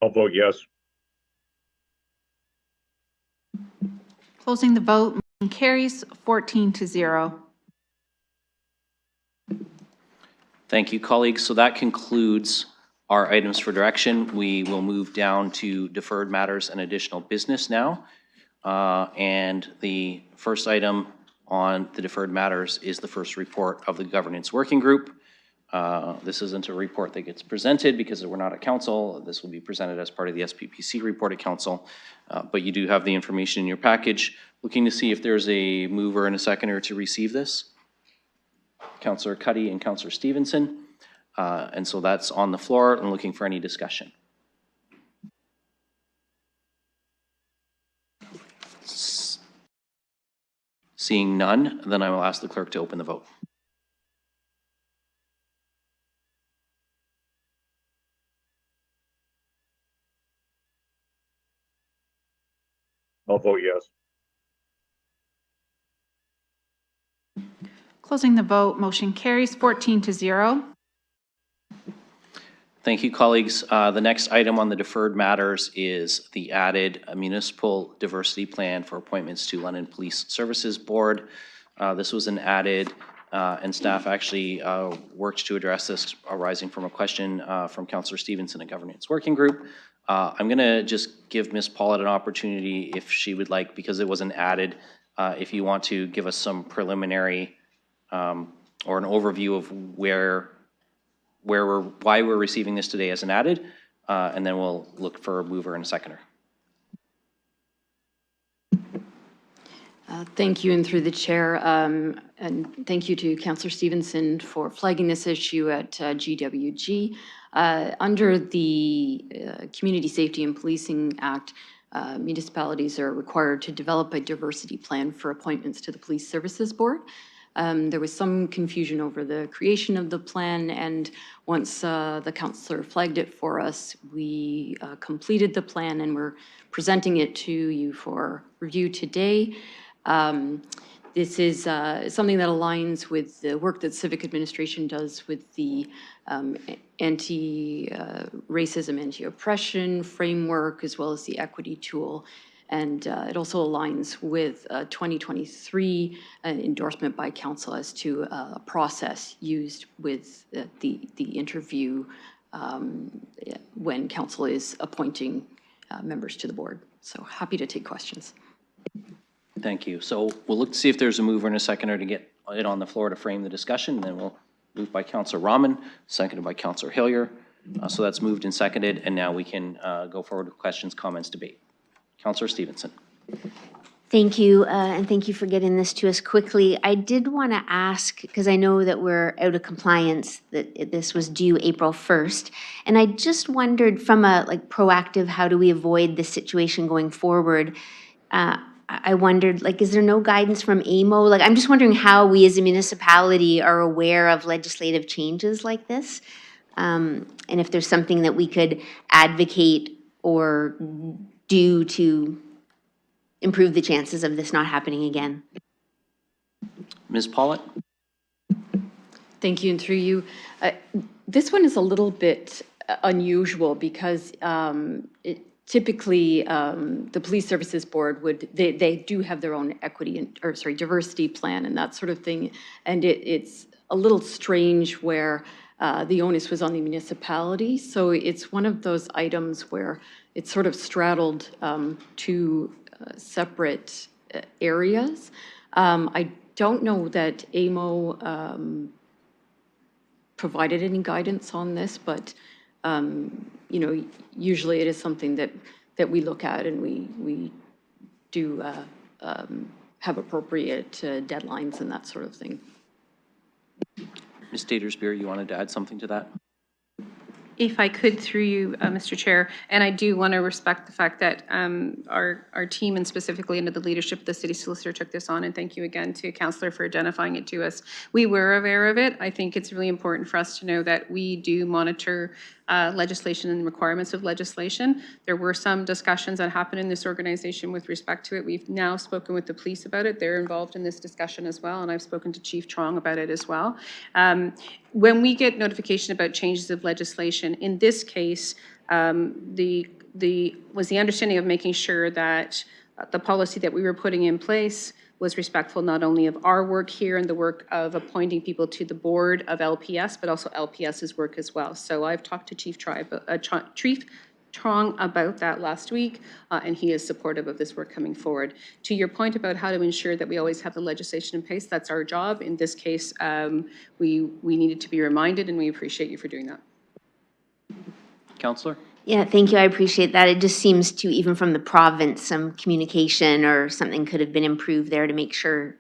S8: I'll vote yes.
S3: Closing the vote, motion carries 14-0.
S1: Thank you, colleagues. So that concludes our items for direction. We will move down to deferred matters and additional business now. And the first item on the deferred matters is the first report of the governance working group. This isn't a report that gets presented because we're not at council. This will be presented as part of the SPPC report at council. But you do have the information in your package. Looking to see if there's a mover and a seconder to receive this. Councillor Cuddy and Councillor Stevenson. And so that's on the floor, and looking for any discussion. Seeing none, then I will ask the clerk to open the vote.
S8: I'll vote yes.
S3: Closing the vote, motion carries 14-0.
S1: Thank you, colleagues. The next item on the deferred matters is the added municipal diversity plan for appointments to London Police Services Board. This was an added, and staff actually worked to address this arising from a question from Councillor Stevenson at Governance Working Group. I'm going to just give Ms. Paulette an opportunity if she would like, because it was an added, if you want to give us some preliminary or an overview of why we're receiving this today as an added, and then we'll look for a mover and a seconder.
S9: Thank you, and through the chair, and thank you to Councillor Stevenson for flagging this issue at GWG. Under the Community Safety and Policing Act, municipalities are required to develop a diversity plan for appointments to the Police Services Board. There was some confusion over the creation of the plan, and once the councillor flagged it for us, we completed the plan and we're presenting it to you for review today. This is something that aligns with the work that civic administration does with the anti-racism, anti-oppression framework, as well as the equity tool. And it also aligns with 2023 endorsement by council as to a process used with the interview when council is appointing members to the board. So happy to take questions.
S1: Thank you. So we'll look to see if there's a mover and a seconder to get it on the floor to frame the discussion. Then we'll move by Councillor Rahman, seconded by Councillor Hillier. So that's moved and seconded, and now we can go forward with questions, comments, debate. Councillor Stevenson.
S16: Thank you, and thank you for getting this to us quickly. I did want to ask, because I know that we're out of compliance, that this was due April 1st, and I just wondered from a proactive, how do we avoid this situation going forward? I wondered, is there no guidance from AMO? I'm just wondering how we as a municipality are aware of legislative changes like this, and if there's something that we could advocate or do to improve the chances of this not happening again.
S1: Ms. Paulette?
S9: Thank you, and through you. This one is a little bit unusual because typically the Police Services Board they do have their own diversity plan and that sort of thing, and it's a little strange where the onus was on the municipality. So it's one of those items where it's sort of straddled two separate areas. I don't know that AMO provided any guidance on this, but usually it is something that we look at, and we do have appropriate deadlines and that sort of thing.
S1: Ms. Datersbeer, you wanted to add something to that?
S17: If I could, through you, Mr. Chair, and I do want to respect the fact that our team, and specifically under the leadership of the city solicitor, took this on, and thank you again to Councillor for identifying it to us. We were aware of it. I think it's really important for us to know that we do monitor legislation and requirements of legislation. There were some discussions that happened in this organization with respect to it. We've now spoken with the police about it. They're involved in this discussion as well, and I've spoken to Chief Trong about it as well. When we get notification about changes of legislation, in this case, the understanding of making sure that the policy that we were putting in place was respectful not only of our work here and the work of appointing people to the board of LPS, but also LPS's work as well. So I've talked to Chief Trong about that last week, and he is supportive of this work coming forward. To your point about how to ensure that we always have the legislation in place, that's our job. In this case, we needed to be reminded, and we appreciate you for doing that.
S1: Councillor?
S16: Yeah, thank you. I appreciate that. It just seems to, even from the province, some communication or something could have been improved there to make sure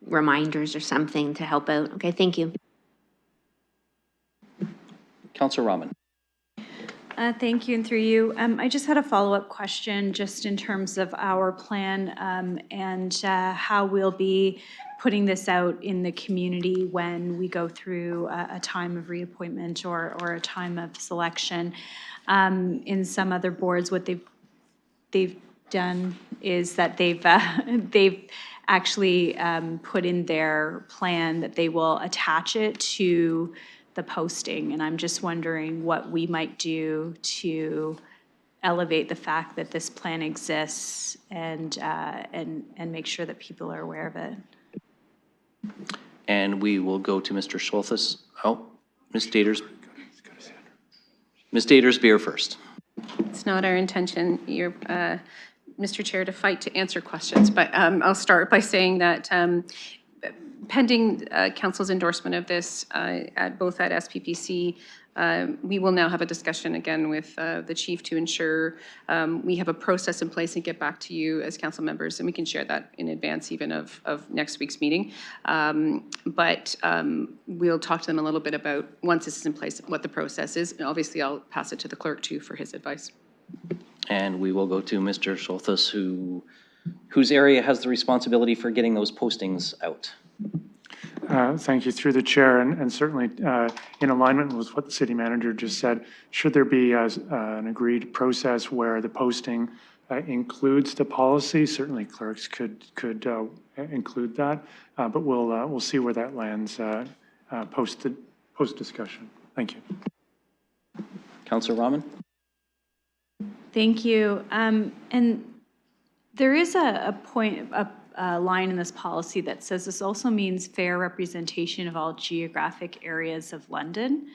S16: reminders or something to help out. Okay, thank you.
S1: Councillor Rahman.
S18: Thank you, and through you. I just had a follow-up question just in terms of our plan and how we'll be putting this out in the community when we go through a time of reappointment or a time of selection. In some other boards, what they've done is that they've actually put in their plan that they will attach it to the posting. And I'm just wondering what we might do to elevate the fact that this plan exists and make sure that people are aware of it.
S1: And we will go to Mr. Schulthess. Oh, Ms. Datersbeer first.
S17: It's not our intention, Mr. Chair, to fight to answer questions, but I'll start by saying that pending council's endorsement of this, both at SPPC, we will now have a discussion again with the chief to ensure we have a process in place and get back to you as council members, and we can share that in advance even of next week's meeting. But we'll talk to them a little bit about, once this is in place, what the process is. And obviously, I'll pass it to the clerk too for his advice.
S1: And we will go to Mr. Schulthess, whose area has the responsibility for getting those postings out.
S13: Thank you, through the chair, and certainly in alignment with what the city manager just said, should there be an agreed process where the posting includes the policy, certainly clerks could include that, but we'll see where that lands post discussion. Thank you.
S1: Councillor Rahman?
S18: Thank you. And there is a line in this policy that says this also means fair representation of all geographic areas of London.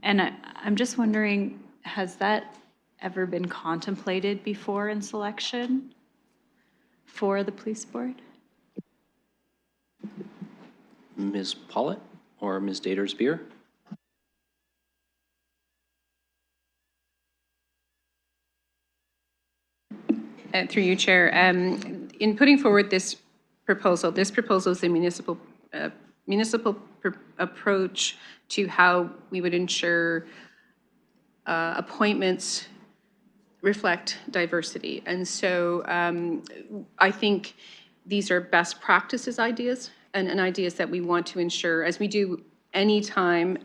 S18: And I'm just wondering, has that ever been contemplated before in selection for the police board?
S1: Ms. Pollitt or Ms. Datersbeer?
S17: Through you, Chair, in putting forward this proposal is a municipal approach to how we would ensure appointments reflect diversity. And so I think these are best practices ideas and ideas that we want to ensure, as we do anytime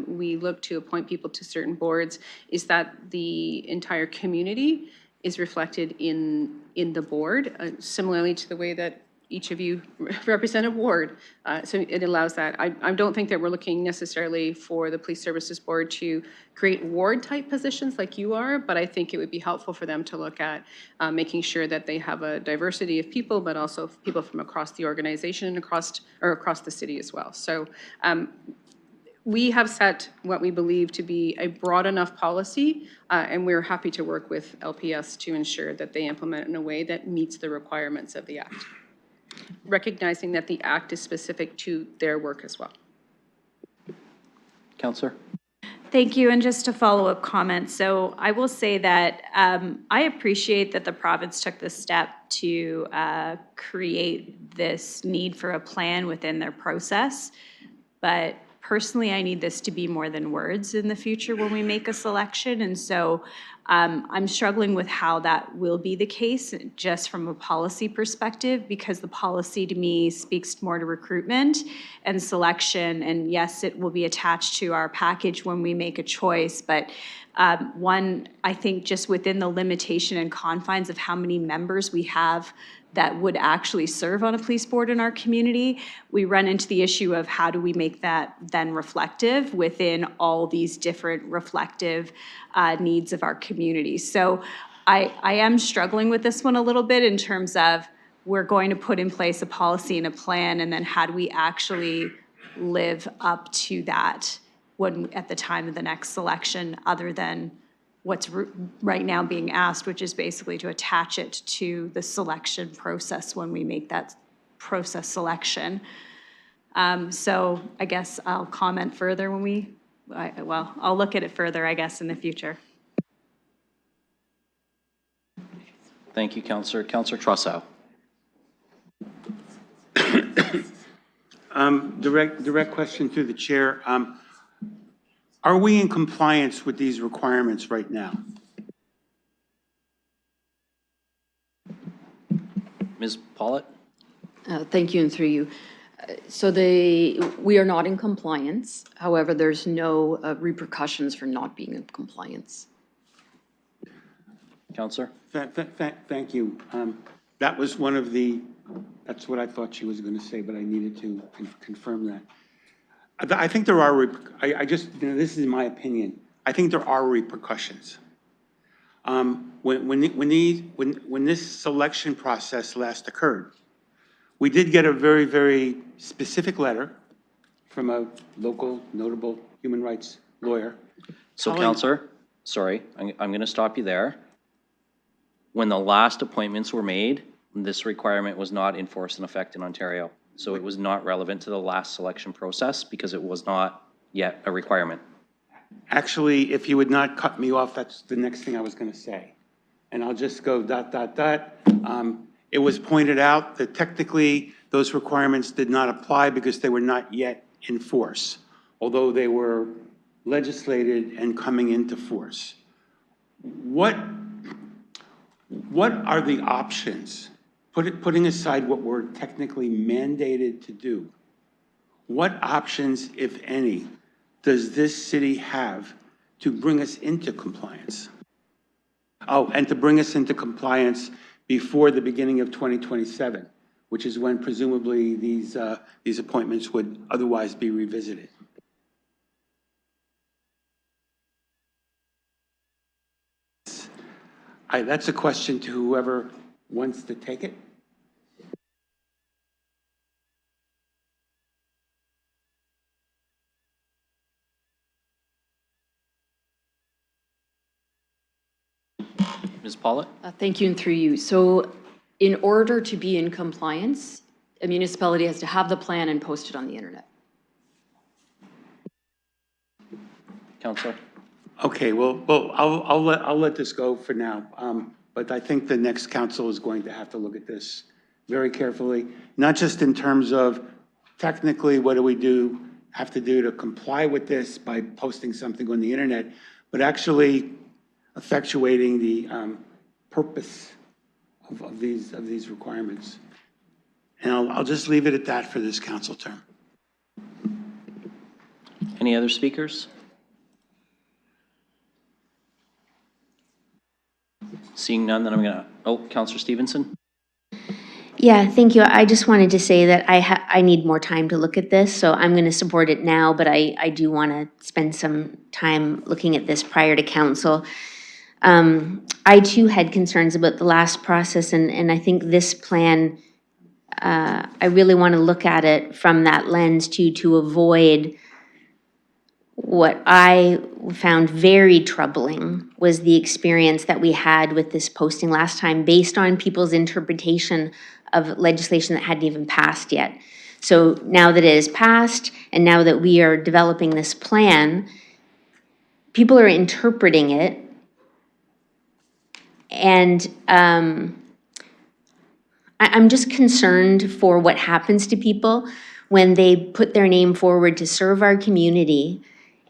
S17: we look to appoint people to certain boards, is that the entire community is reflected in the board, similarly to the way that each of you represent a ward. So it allows that. I don't think that we're looking necessarily for the Police Services Board to create ward-type positions like you are, but I think it would be helpful for them to look at making sure that they have a diversity of people, but also people from across the organization and across the city as well. So we have set what we believe to be a broad enough policy, and we're happy to work with LPS to ensure that they implement it in a way that meets the requirements of the Act, recognizing that the Act is specific to their work as well.
S1: Councillor?
S18: Thank you, and just a follow-up comment. So I will say that I appreciate that the province took the step to create this need for a plan within their process, but personally, I need this to be more than words in the future when we make a selection. And so I'm struggling with how that will be the case just from a policy perspective, because the policy to me speaks more to recruitment and selection. And yes, it will be attached to our package when we make a choice. But one, I think just within the limitation and confines of how many members we have that would actually serve on a police board in our community, we run into the issue of how do we make that then reflective within all these different reflective needs of our community. So I am struggling with this one a little bit in terms of we're going to put in place a policy and a plan, and then how do we actually live up to that when at the time of the next selection, other than what's right now being asked, which is basically to attach it to the selection process when we make that process selection. So I guess I'll comment further when I'll look at it further, I guess, in the future.
S1: Thank you, Councillor. Councillor Trossow.
S2: Direct question through the chair. Are we in compliance with these requirements right now?
S1: Ms. Pollitt?
S9: Thank you, and through you. So we are not in compliance. However, there's no repercussions for not being in compliance.
S1: Councillor?
S2: Thank you. That was that's what I thought she was going to say, but I needed to confirm that. I think there are, I just, this is my opinion. I think there are repercussions. When this selection process last occurred, we did get a very, very specific letter from a local notable human rights lawyer.
S1: So Counselor, sorry, I'm going to stop you there. When the last appointments were made, this requirement was not in force and effect in Ontario. So it was not relevant to the last selection process because it was not yet a requirement.
S2: Actually, if you would not cut me off, that's the next thing I was going to say. And I'll just go ... It was pointed out that technically those requirements did not apply because they were not yet in force, although they were legislated and coming into force. What are the options, putting aside what we're technically mandated to do, what options, if any, does this city have to bring us into compliance? Oh, and to bring us into compliance before the beginning of 2027, which is when presumably these appointments would otherwise be revisited. That's a question to whoever wants to take it.
S1: Ms. Pollitt?
S9: Thank you, and through you. So in order to be in compliance, a municipality has to have the plan and post it on the internet.
S1: Counselor?
S2: Okay, well, I'll let this go for now. But I think the next council is going to have to look at this very carefully, not just in terms of technically what do we have to do to comply with this by posting something on the internet, but actually effectuating the purpose of these requirements. And I'll just leave it at that for this council term.
S1: Any other speakers? Seeing none, then I'm going to, Counselor Stevenson?
S16: Yeah, thank you. I just wanted to say that I need more time to look at this, so I'm going to support it now, but I do want to spend some time looking at this prior to council. I too had concerns about the last process, and I think this plan, I really want to look at it from that lens to avoid what I found very troubling was the experience that we had with this posting last time based on people's interpretation of legislation that hadn't even passed yet. So now that it is passed and now that we are developing this plan, people are interpreting it, and I'm just concerned for what happens to people when they put their name forward to serve our community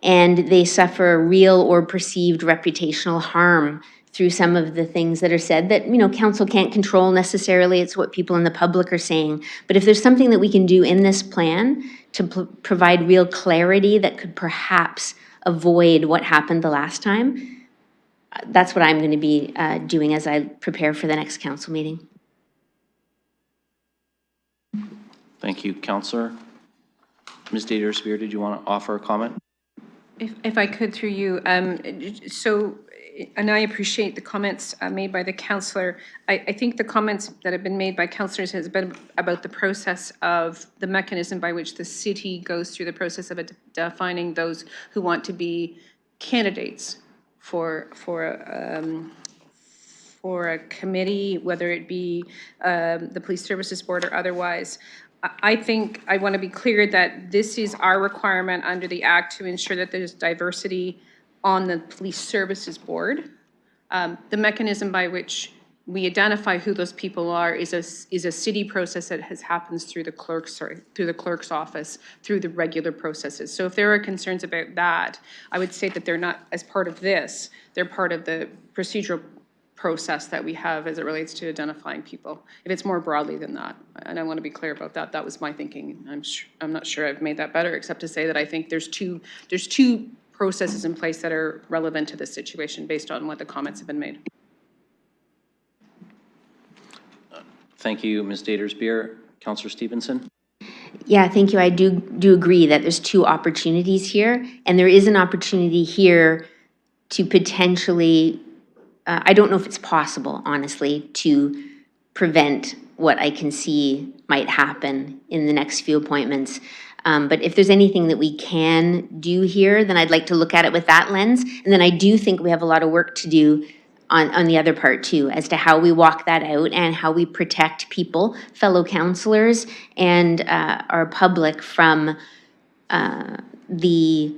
S16: and they suffer real or perceived reputational harm through some of the things that are said that, council can't control necessarily. It's what people in the public are saying. But if there's something that we can do in this plan to provide real clarity that could perhaps avoid what happened the last time, that's what I'm going to be doing as I prepare for the next council meeting.
S1: Thank you, Counselor. Ms. Daters-Spear, did you want to offer a comment?
S17: If I could through you, and I appreciate the comments made by the councillor. I think the comments that have been made by councillors has been about the process of the mechanism by which the city goes through the process of defining those who want to be candidates for a committee, whether it be the Police Services Board or otherwise. I think I want to be clear that this is our requirement under the Act to ensure that there's diversity on the Police Services Board. The mechanism by which we identify who those people are is a city process that happens through the clerk's office, through the regular processes. So if there are concerns about that, I would say that they're not as part of this. They're part of the procedural process that we have as it relates to identifying people. If it's more broadly than that, and I want to be clear about that, that was my thinking. I'm not sure I've made that better, except to say that I think there's two processes in place that are relevant to this situation based on what the comments have been made.
S1: Thank you, Ms. Daters-Spear. Councillor Stevenson?
S16: Yeah, thank you. I do agree that there's two opportunities here, and there is an opportunity here to potentially, I don't know if it's possible, honestly, to prevent what I can see might happen in the next few appointments. But if there's anything that we can do here, then I'd like to look at it with that lens. And then I do think we have a lot of work to do on the other part too, as to how we walk that out and how we protect people, fellow counselors, and our public from the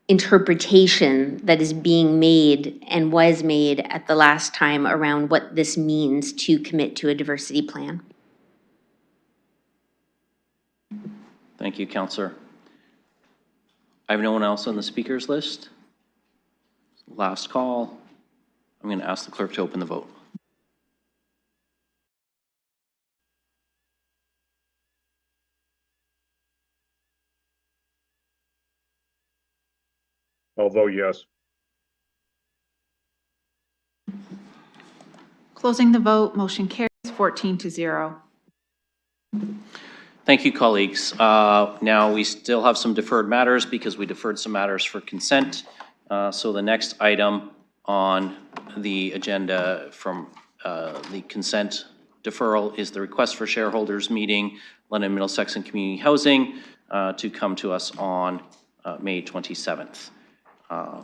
S16: interpretation that is being made and was made at the last time around what this means to commit to a diversity plan.
S1: Thank you, Councillor. I have no one else on the speakers list. Last call. I'm going to ask the clerk to open the vote.
S8: I'll vote yes.
S3: Closing the vote, motion carries 14-0.
S1: Thank you, colleagues. Now we still have some deferred matters because we deferred some matters for consent. So the next item on the agenda from the consent deferral is the request for shareholders meeting, London Middlesex and Community Housing, to come to us on May 27th.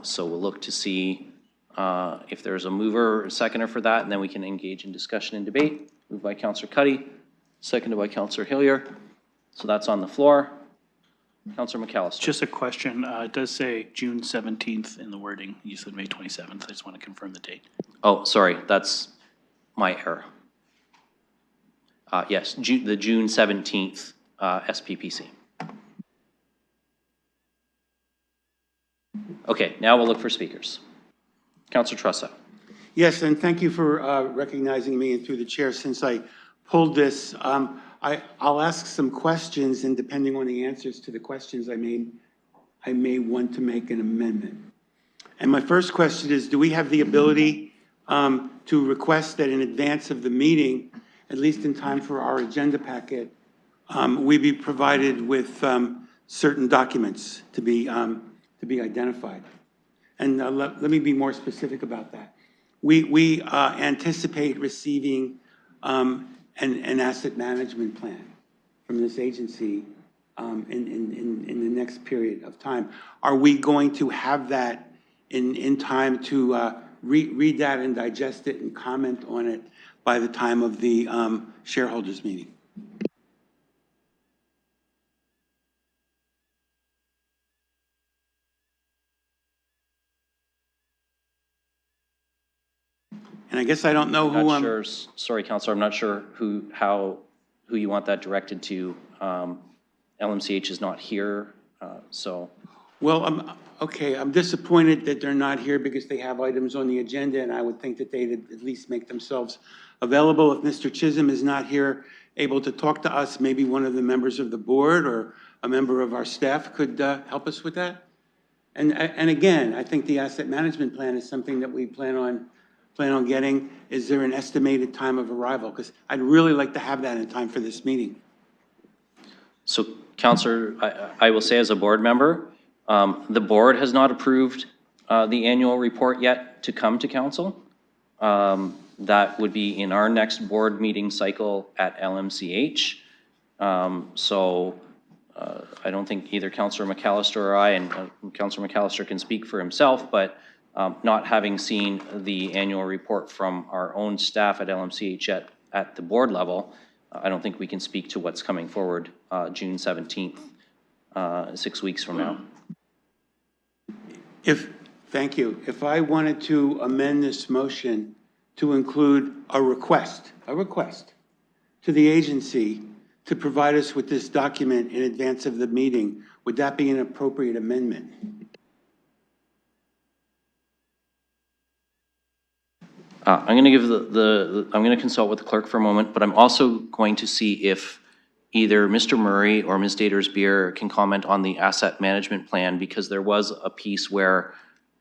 S1: So we'll look to see if there's a mover or a seconder for that, and then we can engage in discussion and debate. Moved by Councillor Cuddy, seconded by Councillor Hillier. So that's on the floor. Councillor McAllister.
S7: Just a question. It does say June 17th in the wording. You said May 27th. I just want to confirm the date.
S1: Oh, sorry, that's my error. Yes, the June 17th SPPC. Okay, now we'll look for speakers. Councillor Trussa.
S2: Yes, and thank you for recognizing me, and through the chair, since I pulled this, I'll ask some questions, and depending on the answers to the questions, I may want to make an amendment. And my first question is, do we have the ability to request that in advance of the meeting, at least in time for our agenda packet, we be provided with certain documents to be identified? And let me be more specific about that. We anticipate receiving an asset management plan from this agency in the next period of time. Are we going to have that in time to read that and digest it and comment on it by the time of the shareholders meeting? And I guess I don't know who
S1: Not sure, sorry, Councillor, I'm not sure who you want that directed to. LMCH is not here, so.
S2: Well, okay, I'm disappointed that they're not here because they have items on the agenda, and I would think that they'd at least make themselves available. If Mr. Chisholm is not here, able to talk to us, maybe one of the members of the board or a member of our staff could help us with that. And again, I think the asset management plan is something that we plan on getting. Is there an estimated time of arrival? Because I'd really like to have that in time for this meeting.
S1: So, Councillor, I will say as a board member, the board has not approved the annual report yet to come to council. That would be in our next board meeting cycle at LMCH. So I don't think either Councillor McAllister or I, and Councillor McAllister can speak for himself, but not having seen the annual report from our own staff at LMCH at the board level, I don't think we can speak to what's coming forward June 17th, 6 weeks from now.
S2: Thank you. If I wanted to amend this motion to include a request to the agency to provide us with this document in advance of the meeting, would that be an appropriate amendment?
S1: I'm going to give I'm going to consult with the clerk for a moment, but I'm also going to see if either Mr. Murray or Ms. Datersbeer can comment on the asset management plan, because there was a piece where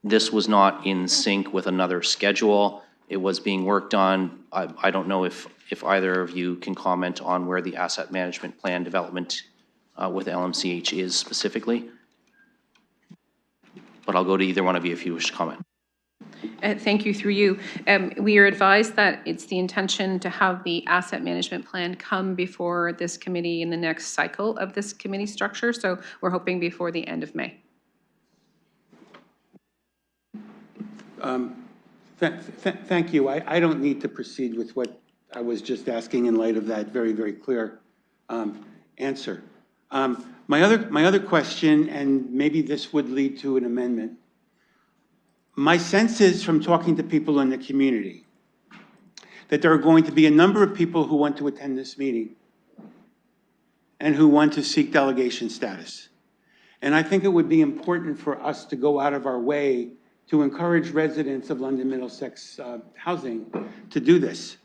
S1: this was not in sync with another schedule. It was being worked on. I don't know if if either of you can comment on where the asset management plan development with LMCH is specifically. But I'll go to either one of you if you wish to comment.
S17: Thank you, through you. We are advised that it's the intention to have the asset management plan come before this committee in the next cycle of this committee structure, so we're hoping before the end of May.
S2: Thank you. I don't need to proceed with what I was just asking in light of that very, very clear answer. My other question, and maybe this would lead to an amendment. My sense is from talking to people in the community that there are going to be a number of people who want to attend this meeting and who want to seek delegation status. And I think it would be important for us to go out of our way to encourage residents of London Middlesex housing to do this.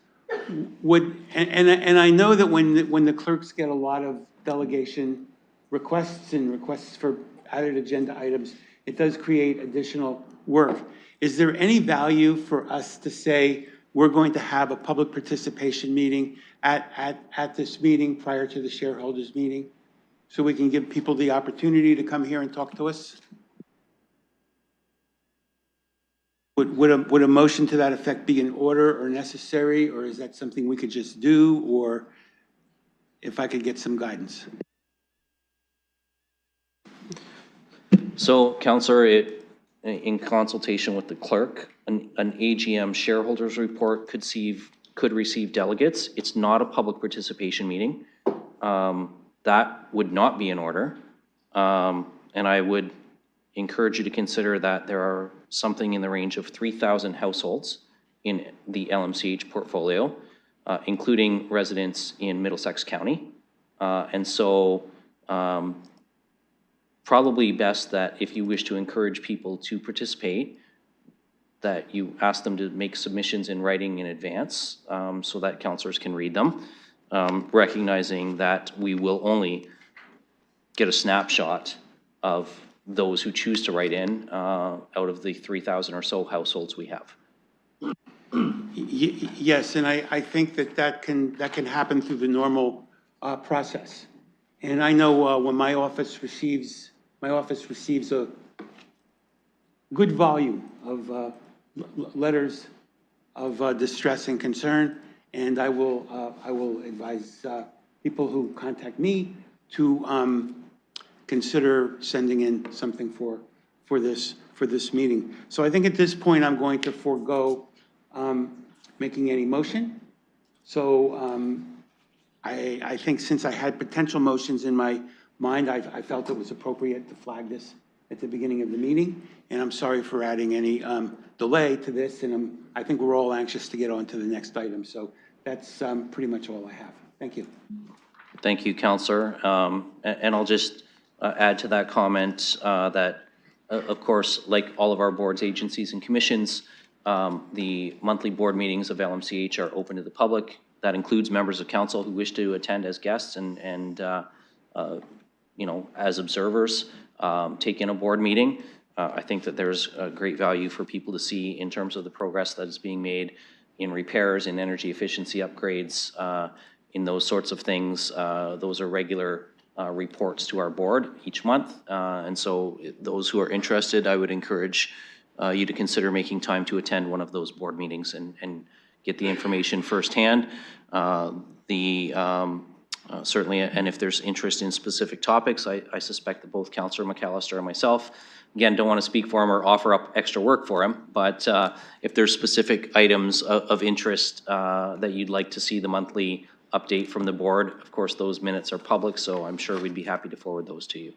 S2: And I know that when the clerks get a lot of delegation requests and requests for added agenda items, it does create additional work. Is there any value for us to say we're going to have a public participation meeting at this meeting prior to the shareholders meeting so we can give people the opportunity to come here and talk to us? Would a motion to that effect be in order or necessary, or is that something we could just do, or if I could get some guidance?
S1: So, Councillor, in consultation with the clerk, an AGM shareholders report could receive delegates. It's not a public participation meeting. That would not be in order. And I would encourage you to consider that there are something in the range of 3,000 households in the LMCH portfolio, including residents in Middlesex County. And so probably best that if you wish to encourage people to participate, that you ask them to make submissions in writing in advance so that councillors can read them, recognizing that we will only get a snapshot of those who choose to write in out of the 3,000 or so households we have.
S2: Yes, and I think that can happen through the normal process. And I know when my office receives a good volume of letters of distress and concern, and I will advise people who contact me to consider sending in something for this meeting. So I think at this point I'm going to forego making any motion. So I think since I had potential motions in my mind, I felt it was appropriate to flag this at the beginning of the meeting. And I'm sorry for adding any delay to this. And I think we're all anxious to get on to the next item. So that's pretty much all I have. Thank you.
S1: Thank you, Councillor. And I'll just add to that comment that, of course, like all of our boards, agencies, and commissions, the monthly board meetings of LMCH are open to the public. That includes members of council who wish to attend as guests and you know, as observers, take in a board meeting. I think that there's a great value for people to see in terms of the progress that is being made in repairs, in energy efficiency upgrades, in those sorts of things. Those are regular reports to our board each month. And so those who are interested, I would encourage you to consider making time to attend one of those board meetings and get the information firsthand. Certainly, and if there's interest in specific topics, I suspect that both Councillor McAllister and myself, again, don't want to speak for him or offer up extra work for him, but if there's specific items of interest that you'd like to see the monthly update from the board, of course, those minutes are public, so I'm sure we'd be happy to forward those to you.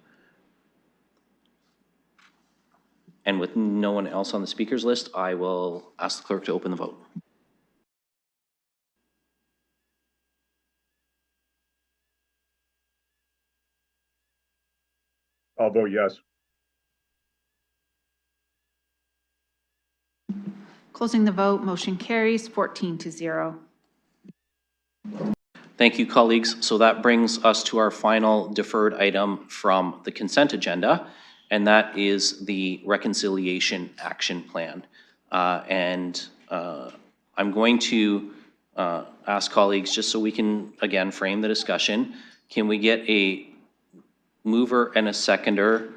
S1: And with no one else on the speakers list, I will ask the clerk to open the vote.
S8: I'll vote yes.
S3: Closing the vote, motion carries 14-0.
S1: Thank you, colleagues. So that brings us to our final deferred item from the consent agenda, and that is the Reconciliation Action Plan. I'm going to ask colleagues, just so we can, again, frame the discussion, can we get a mover and a seconder?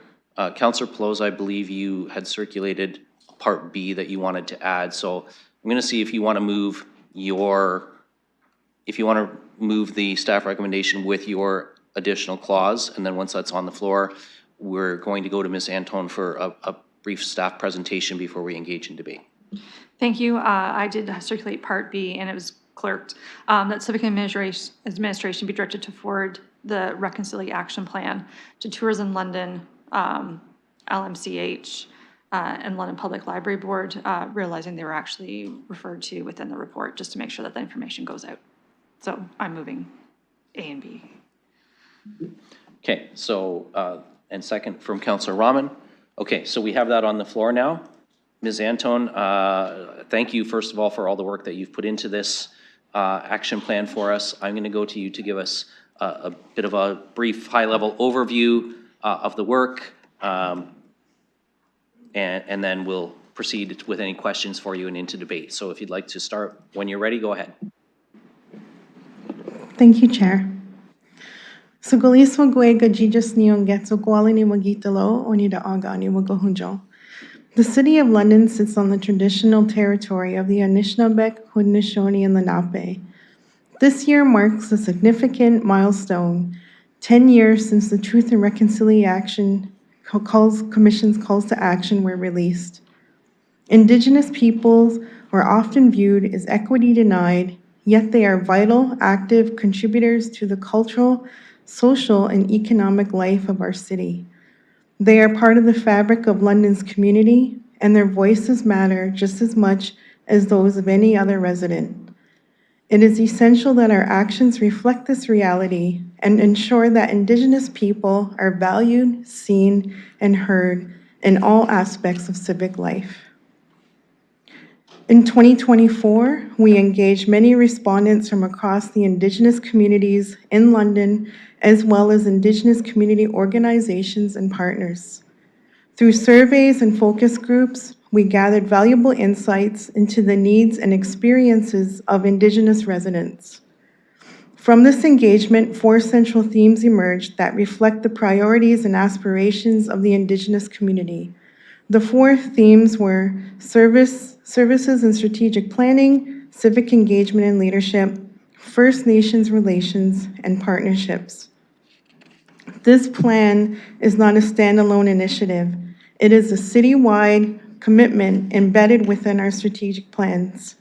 S1: Councillor Ploz, I believe you had circulated Part B that you wanted to add, so I'm going to see if you want to move the staff recommendation with your additional clause, and then once that's on the floor, we're going to go to Ms. Antone for a brief staff presentation before we engage in debate.
S6: Thank you. I did circulate Part B, and it was clerked, that Civic Administration be directed to forward the Reconciliation Action Plan to Tourism London, LMCH, and London Public Library Board, realizing they were actually referred to within the report, just to make sure that the information goes out. So I'm moving A and B.
S1: Okay, so, and second from Councillor Rahman. Okay, so we have that on the floor now. Ms. Antone, thank you, first of all, for all the work that you've put into this action plan for us. I'm going to go to you to give us a bit of a brief, high-level overview of the work, and then we'll proceed with any questions for you and into debate. So if you'd like to start when you're ready, go ahead.
S19: Thank you, Chair. So Goliswa Guega Jijas Neon Getso Kualini Wagitalo Onida Agani Wagohunjo. The City of London sits on the traditional territory of the Anishinaabe, Haudenosaunee, and Lenape. This year marks a significant milestone, 10 years since the Truth and Reconciliation Commission's calls to action were released. Indigenous peoples are often viewed as equity denied, yet they are vital, active contributors to the cultural, social, and economic life of our city. They are part of the fabric of London's community, and their voices matter just as much as those of any other resident. It is essential that our actions reflect this reality and ensure that Indigenous people are valued, seen, and heard in all aspects of civic life. In 2024, we engaged many respondents from across the Indigenous communities in London, as well as Indigenous community organizations and partners. Through surveys and focus groups, we gathered valuable insights into the needs and experiences of Indigenous residents. From this engagement, 4 central themes emerged that reflect the priorities and aspirations of the Indigenous community. The 4 themes were services and strategic planning, civic engagement and leadership, First Nations relations, and partnerships. This plan is not a standalone initiative. It is a citywide commitment embedded within our strategic plans.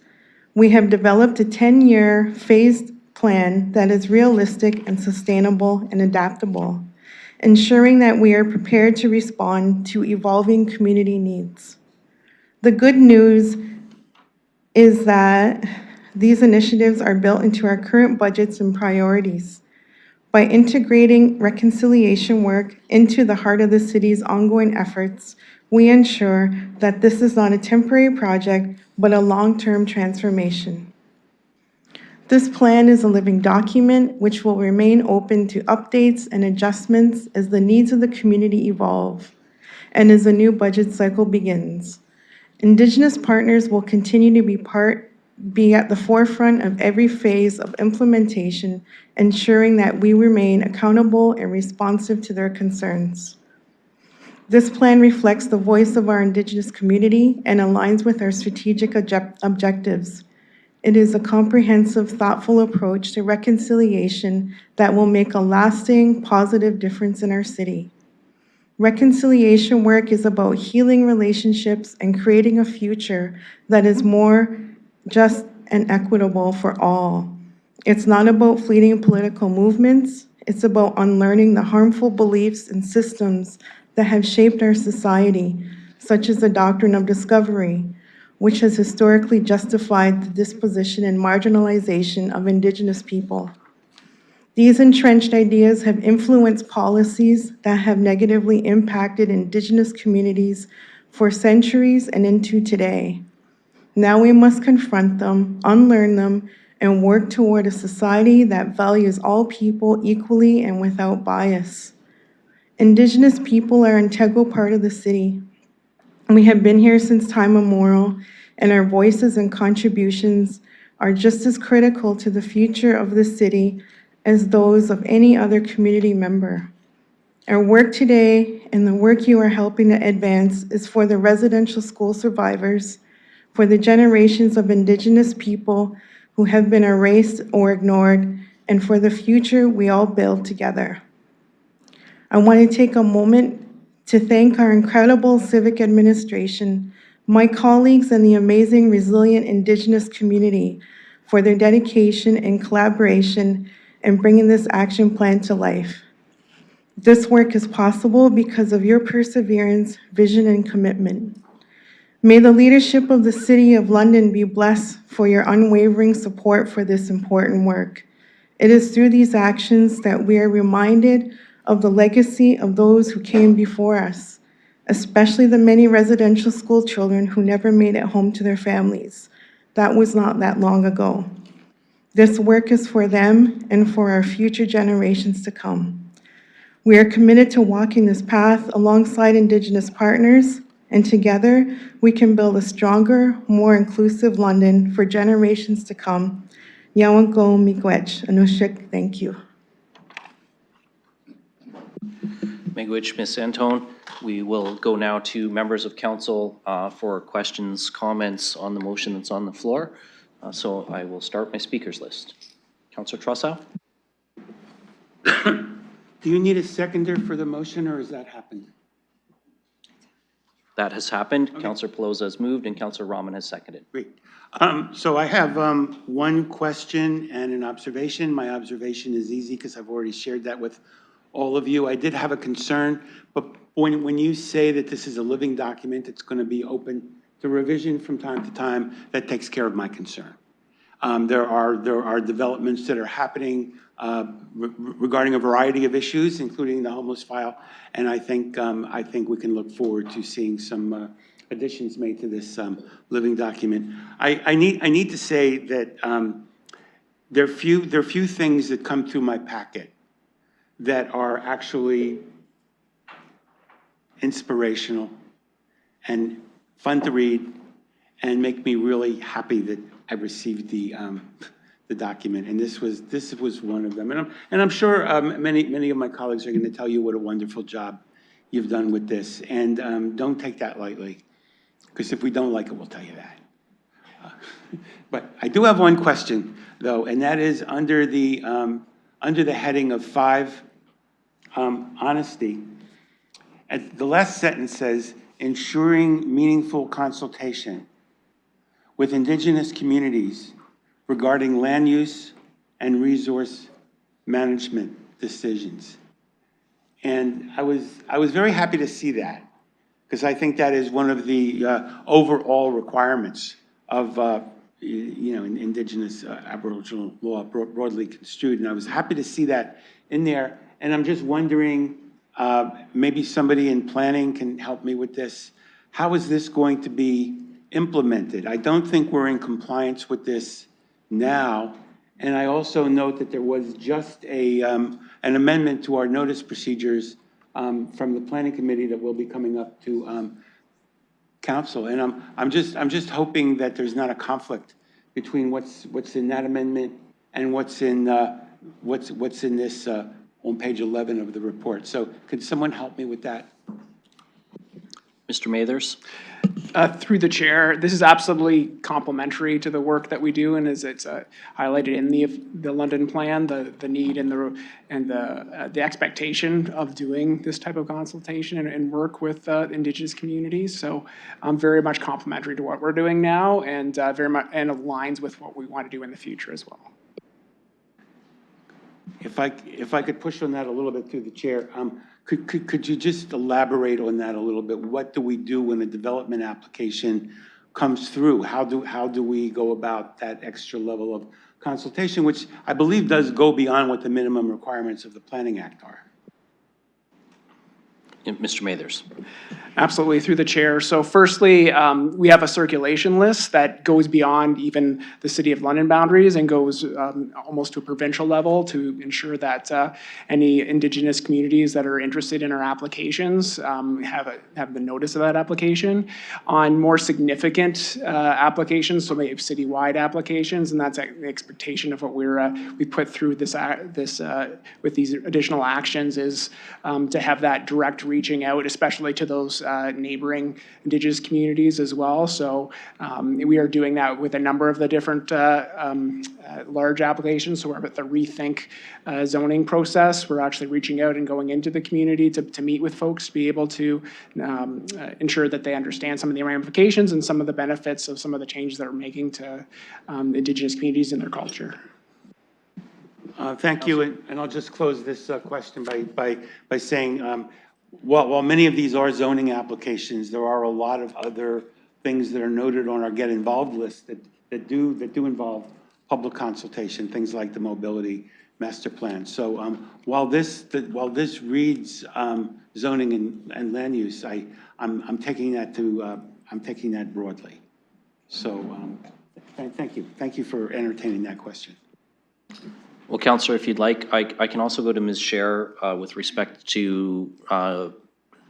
S19: We have developed a 10-year phased plan that is realistic and sustainable and adaptable, ensuring that we are prepared to respond to evolving community needs. The good news is that these initiatives are built into our current budgets and priorities. By integrating reconciliation work into the heart of the city's ongoing efforts, we ensure that this is not a temporary project, but a long-term transformation. This plan is a living document which will remain open to updates and adjustments as the needs of the community evolve and as a new budget cycle begins. Indigenous partners will continue to be at the forefront of every phase of implementation, ensuring that we remain accountable and responsive to their concerns. This plan reflects the voice of our Indigenous community and aligns with our strategic objectives. It is a comprehensive, thoughtful approach to reconciliation that will make a lasting, positive difference in our city. Reconciliation work is about healing relationships and creating a future that is more just and equitable for all. It's not about fleeting political movements. It's about unlearning the harmful beliefs and systems that have shaped our society, such as the doctrine of discovery, which has historically justified the disposition and marginalization of Indigenous people. These entrenched ideas have influenced policies that have negatively impacted Indigenous communities for centuries and into today. Now we must confront them, unlearn them, and work toward a society that values all people equally and without bias. Indigenous people are an integral part of the city. We have been here since time immemorial, and our voices and contributions are just as critical to the future of the city as those of any other community member. Our work today and the work you are helping to advance is for the residential school survivors, for the generations of Indigenous people who have been erased or ignored, and for the future we all build together. I want to take a moment to thank our incredible civic administration, my colleagues, and the amazing, resilient Indigenous community for their dedication and collaboration in bringing this action plan to life. This work is possible because of your perseverance, vision, and commitment. May the leadership of the City of London be blessed for your unwavering support for this important work. It is through these actions that we are reminded of the legacy of those who came before us, especially the many residential school children who never made it home to their families. That was not that long ago. This work is for them and for our future generations to come. We are committed to walking this path alongside Indigenous partners, and together we can build a stronger, more inclusive London for generations to come. Yawanko Miigwech, Anushik, thank you.
S1: Miigwech, Ms. Antone. We will go now to members of council for questions, comments on the motion that's on the floor. So I will start my speakers list. Councillor Trossow?
S2: Do you need a seconder for the motion, or has that happened?
S1: That has happened. Okay. Councillor Pelosa has moved and Councillor Rahman has seconded.
S2: Great. So I have one question and an observation. My observation is easy because I've already shared that with all of you. I did have a concern, but when you say that this is a living document, it's going to be open to revision from time to time, that takes care of my concern. There are developments that are happening regarding a variety of issues, including the homeless file, and I think we can look forward to seeing some additions made to this living document. I need to say that there are few things that come through my packet that are actually inspirational and fun to read and make me really happy that I received the document, and this was one of them. And I'm sure many of my colleagues are going to tell you what a wonderful job you've done with this, and don't take that lightly, because if we don't like it, we'll tell you that. But I do have one question, though, and that is under the heading of 5, honesty. The last sentence says, ensuring meaningful consultation with Indigenous communities regarding land use and resource management decisions. And I was very happy to see that, because I think that is one of the overall requirements of Indigenous Aboriginal law broadly construed. And I was happy to see that in there. And I'm just wondering, maybe somebody in planning can help me with this. How is this going to be implemented? I don't think we're in compliance with this now. And I also note that there was just an amendment to our notice procedures from the planning committee that will be coming up to council. And I'm just hoping that there's not a conflict between what's in that amendment and what's in this on page 11 of the report. So could someone help me with that?
S1: Mr. Mathers?
S20: Through the chair, this is absolutely complementary to the work that we do, and as it's highlighted in the London plan, the need and the expectation of doing this type of consultation and work with Indigenous communities. So very much complementary to what we're doing now, and very much and aligns with what we want to do in the future as well.
S2: If I could push on that a little bit through the chair, could you just elaborate on that a little bit? What do we do when a development application comes through? How do we go about that extra level of consultation, which I believe does go beyond what the minimum requirements of the Planning Act are?
S1: Mr. Mathers.
S20: Absolutely, through the chair. So firstly, we have a circulation list that goes beyond even the City of London boundaries and goes almost to a provincial level to ensure that any Indigenous communities that are interested in our applications have the notice of that application. On more significant applications, so maybe citywide applications, and that's the expectation of what we put through this with these additional actions is to have that direct reaching out, especially to those neighboring Indigenous communities as well. So we are doing that with a number of the different large applications. So we're at the Rethink zoning process. We're actually reaching out and going into the community to meet with folks, to be able to ensure that they understand some of the ramifications and some of the benefits of some of the changes that we're making to Indigenous communities and their culture.
S2: Thank you, and I'll just close this question by saying, while many of these are zoning applications, there are a lot of other things that are noted on our Get Involved list that do involve public consultation, things like the mobility master plan. So while this reads zoning and land use, I'm taking that broadly. So thank you for entertaining that question.
S1: Well, Councillor, if you'd like, I can also go to Ms. Scher with respect to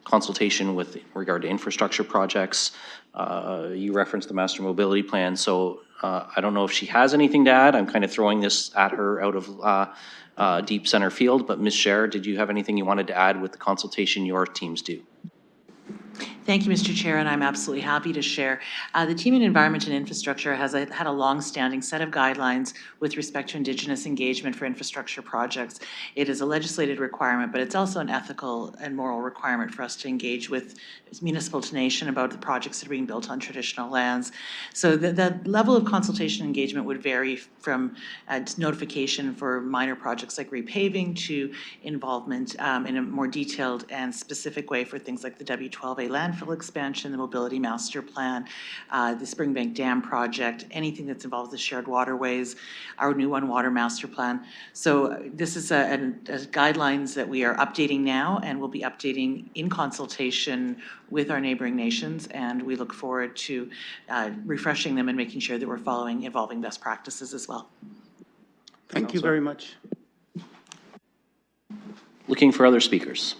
S1: consultation with regard to infrastructure projects. You referenced the master mobility plan, so I don't know if she has anything to add. I'm kind of throwing this at her out of deep center field, but Ms. Scher, did you have anything you wanted to add with the consultation your teams do?
S21: Thank you, Mr. Chair, and I'm absolutely happy to share. The team in Environment and Infrastructure has had a long-standing set of guidelines with respect to Indigenous engagement for infrastructure projects. It is a legislated requirement, but it's also an ethical and moral requirement for us to engage with municipal to nation about the projects that are being built on traditional lands. So the level of consultation engagement would vary from notification for minor projects like repaving to involvement in a more detailed and specific way for things like the W12A landfill expansion, the mobility master plan, the Springbank Dam project, anything that's involved with the shared waterways, our new One Water master plan. So this is a guidelines that we are updating now and will be updating in consultation with our neighboring nations, and we look forward to refreshing them and making sure that we're following evolving best practices as well.
S2: Thank you very much.
S1: Looking for other speakers.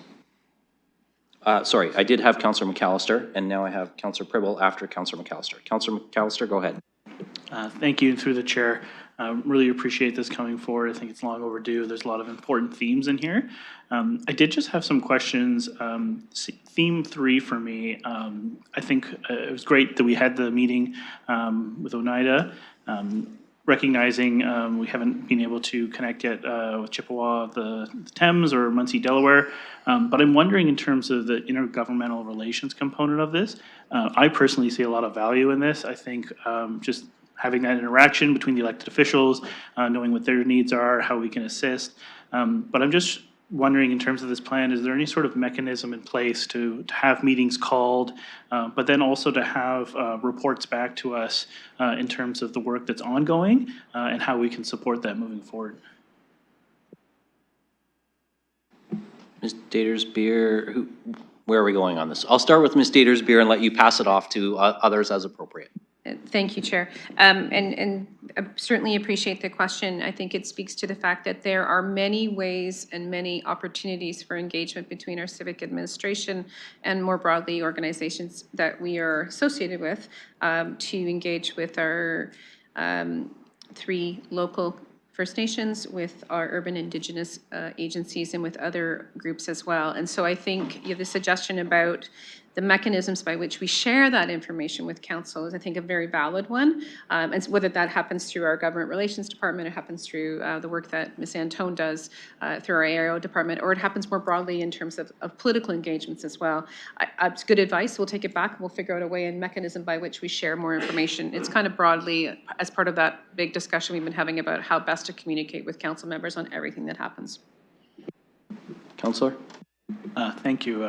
S1: Sorry, I did have Councillor McAllister, and now I have Councillor Pribble after Councillor McAllister. Councillor McAllister, go ahead.
S7: Thank you, through the chair. Really appreciate this coming forward. I think it's long overdue. There's a lot of important themes in here. I did just have some questions. Theme 3 for me, I think it was great that we had the meeting with Oneida, recognizing we haven't been able to connect yet with Chippewa, the Thames, or Muncie, Delaware. But I'm wondering, in terms of the intergovernmental relations component of this, I personally see a lot of value in this. I think just having that interaction between the elected officials, knowing what their needs are, how we can assist. But I'm just wondering, in terms of this plan, is there any sort of mechanism in place to have meetings called, but then also to have reports back to us in terms of the work that's ongoing and how we can support that moving forward?
S1: Ms. Datersbeer, where are we going on this? I'll start with Ms. Datersbeer and let you pass it off to others as appropriate.
S17: Thank you, Chair. And I certainly appreciate the question. I think it speaks to the fact that there are many ways and many opportunities for engagement between our civic administration and, more broadly, organizations that we are associated with to engage with our 3 local First Nations, with our urban Indigenous agencies, and with other groups as well. And so I think the suggestion about the mechanisms by which we share that information with council is, I think, a very valid one. And whether that happens through our government relations department, it happens through the work that Ms. Antone does through our ARO department, or it happens more broadly in terms of political engagements as well. It's good advice. We'll take it back and we'll figure out a way and mechanism by which we share more information. It's kind of broadly as part of that big discussion we've been having about how best to communicate with council members on everything that happens.
S1: Councillor?
S7: Thank you,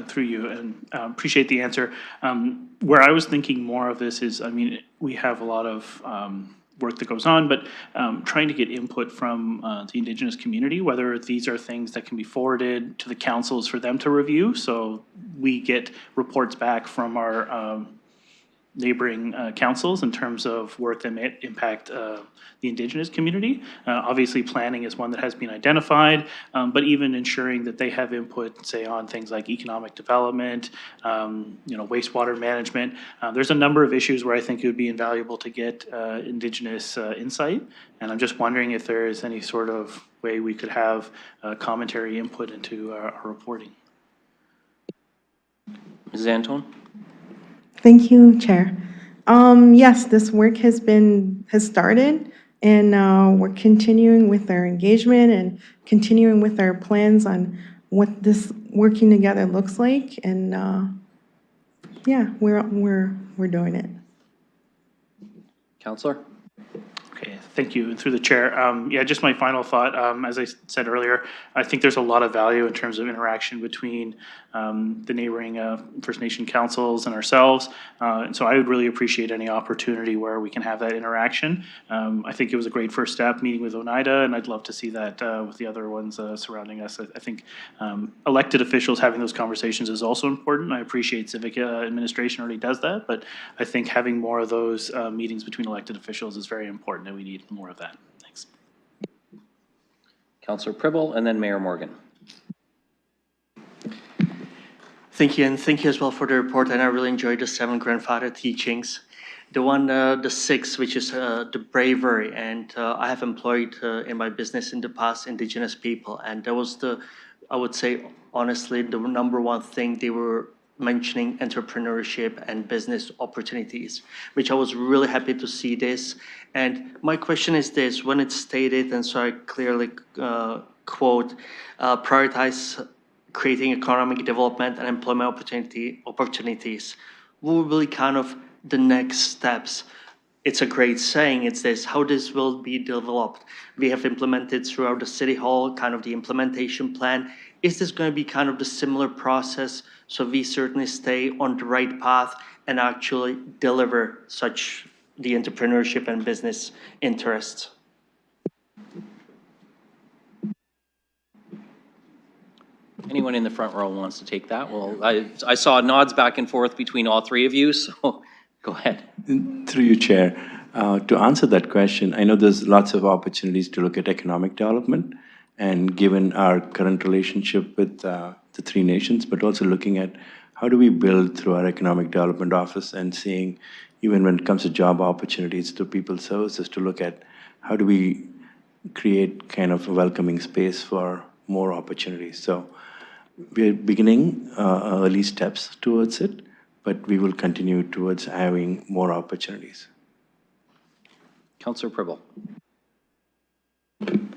S7: through you, and appreciate the answer. Where I was thinking more of this is, I mean, we have a lot of work that goes on, but trying to get input from the Indigenous community, whether these are things that can be forwarded to the councils for them to review. So we get reports back from our neighboring councils in terms of work that may impact the Indigenous community. Obviously, planning is one that has been identified, but even ensuring that they have input, say, on things like economic development, wastewater management. There's a number of issues where I think it would be invaluable to get Indigenous insight, and I'm just wondering if there is any sort of way we could have commentary input into our reporting.
S1: Mrs. Antone?
S19: Thank you, Chair. Yes, this work has started, and we're continuing with our engagement and continuing with our plans on what this working together looks like. And yeah, we're doing it.
S1: Councillor?
S7: Okay, thank you. And through the chair, yeah, just my final thought. As I said earlier, I think there's a lot of value in terms of interaction between the neighboring First Nation councils and ourselves. And so I would really appreciate any opportunity where we can have that interaction. I think it was a great first step meeting with Oneida, and I'd love to see that with the other ones surrounding us. I think elected officials having those conversations is also important. I appreciate civic administration already does that, but I think having more of those meetings between elected officials is very important, and we need more of that. Thanks.
S1: Councillor Pribble, and then Mayor Morgan.
S14: Thank you, and thank you as well for the report. And I really enjoyed the 7 grandfather teachings. The one, the 6, which is the bravery. And I have employed in my business in the past Indigenous people, and that was I would say, honestly, the number one thing they were mentioning: entrepreneurship and business opportunities, which I was really happy to see this. And my question is this: when it's stated, and so I clearly quote, prioritize creating economic development and employment opportunities, what will be kind of the next steps? It's a great saying. It's this: how this will be developed. We have implemented throughout the City Hall kind of the implementation plan. Is this going to be kind of the similar process, so we certainly stay on the right path and actually deliver such the entrepreneurship and business interests?
S1: Anyone in the front row wants to take that? Well, I saw nods back and forth between all three of you, so go ahead.
S5: Through you, Chair. To answer that question, I know there's lots of opportunities to look at economic development, and given our current relationship with the 3 nations, but also looking at how do we build through our economic development office, and seeing, even when it comes to job opportunities to people services, to look at how do we create kind of a welcoming space for more opportunities. So we're beginning early steps towards it, but we will continue towards having more opportunities.
S1: Councillor Pribble.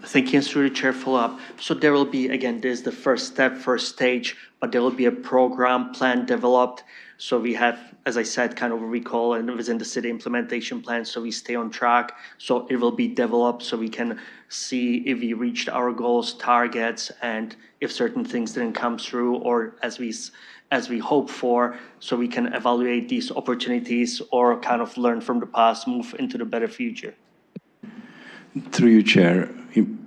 S14: Thank you, and through the chair, follow up. So there will be, again, this is the first step, first stage, but there will be a program plan developed. So we have, as I said, kind of a recall and within the city implementation plan, so we stay on track. So it will be developed so we can see if we reached our goals, targets, and if certain things didn't come through or as we hope for, so we can evaluate these opportunities or kind of learn from the past, move into the better future.
S5: Through you, Chair,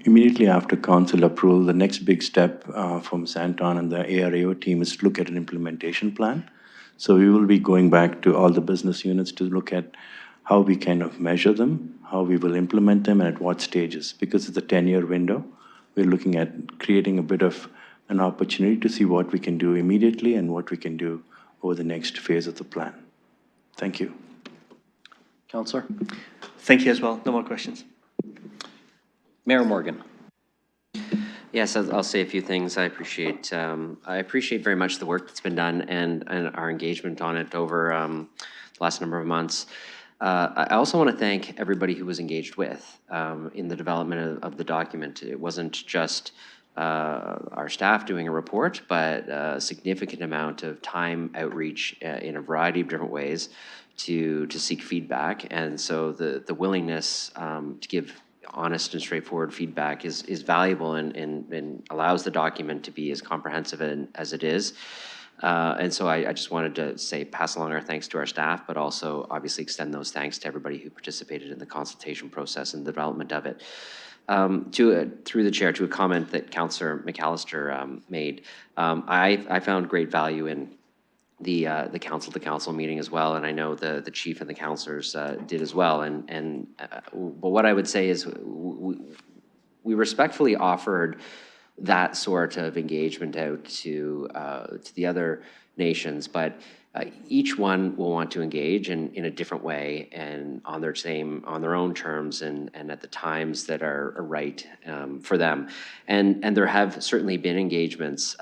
S5: immediately after council approval, the next big step from Santon and the ARAO team is to look at an implementation plan. So we will be going back to all the business units to look at how we kind of measure them, how we will implement them, and at what stages. Because it's a 10-year window, we're looking at creating a bit of an opportunity to see what we can do immediately and what we can do over the next phase of the plan. Thank you.
S1: Councillor?
S14: Thank you as well. No more questions.
S1: Mayor Morgan.
S15: Yes, I'll say a few things. I appreciate very much the work that's been done and our engagement on it over the last number of months. I also want to thank everybody who was engaged with in the development of the document. It wasn't just our staff doing a report, but a significant amount of time outreach in a variety of different ways to seek feedback. And so the willingness to give honest and straightforward feedback is valuable and allows the document to be as comprehensive as it is. And so I just wanted to say, pass along our thanks to our staff, but also obviously extend those thanks to everybody who participated in the consultation process and the development of it. Through the chair, to a comment that Councillor McAllister made, I found great value in the council-to-council meeting as well, and I know the chief and the councillors did as well. But what I would say is we respectfully offered that sort of engagement out to the other nations, but each one will want to engage in a different way and on their own terms and at the times that are right for them. And there have certainly been engagements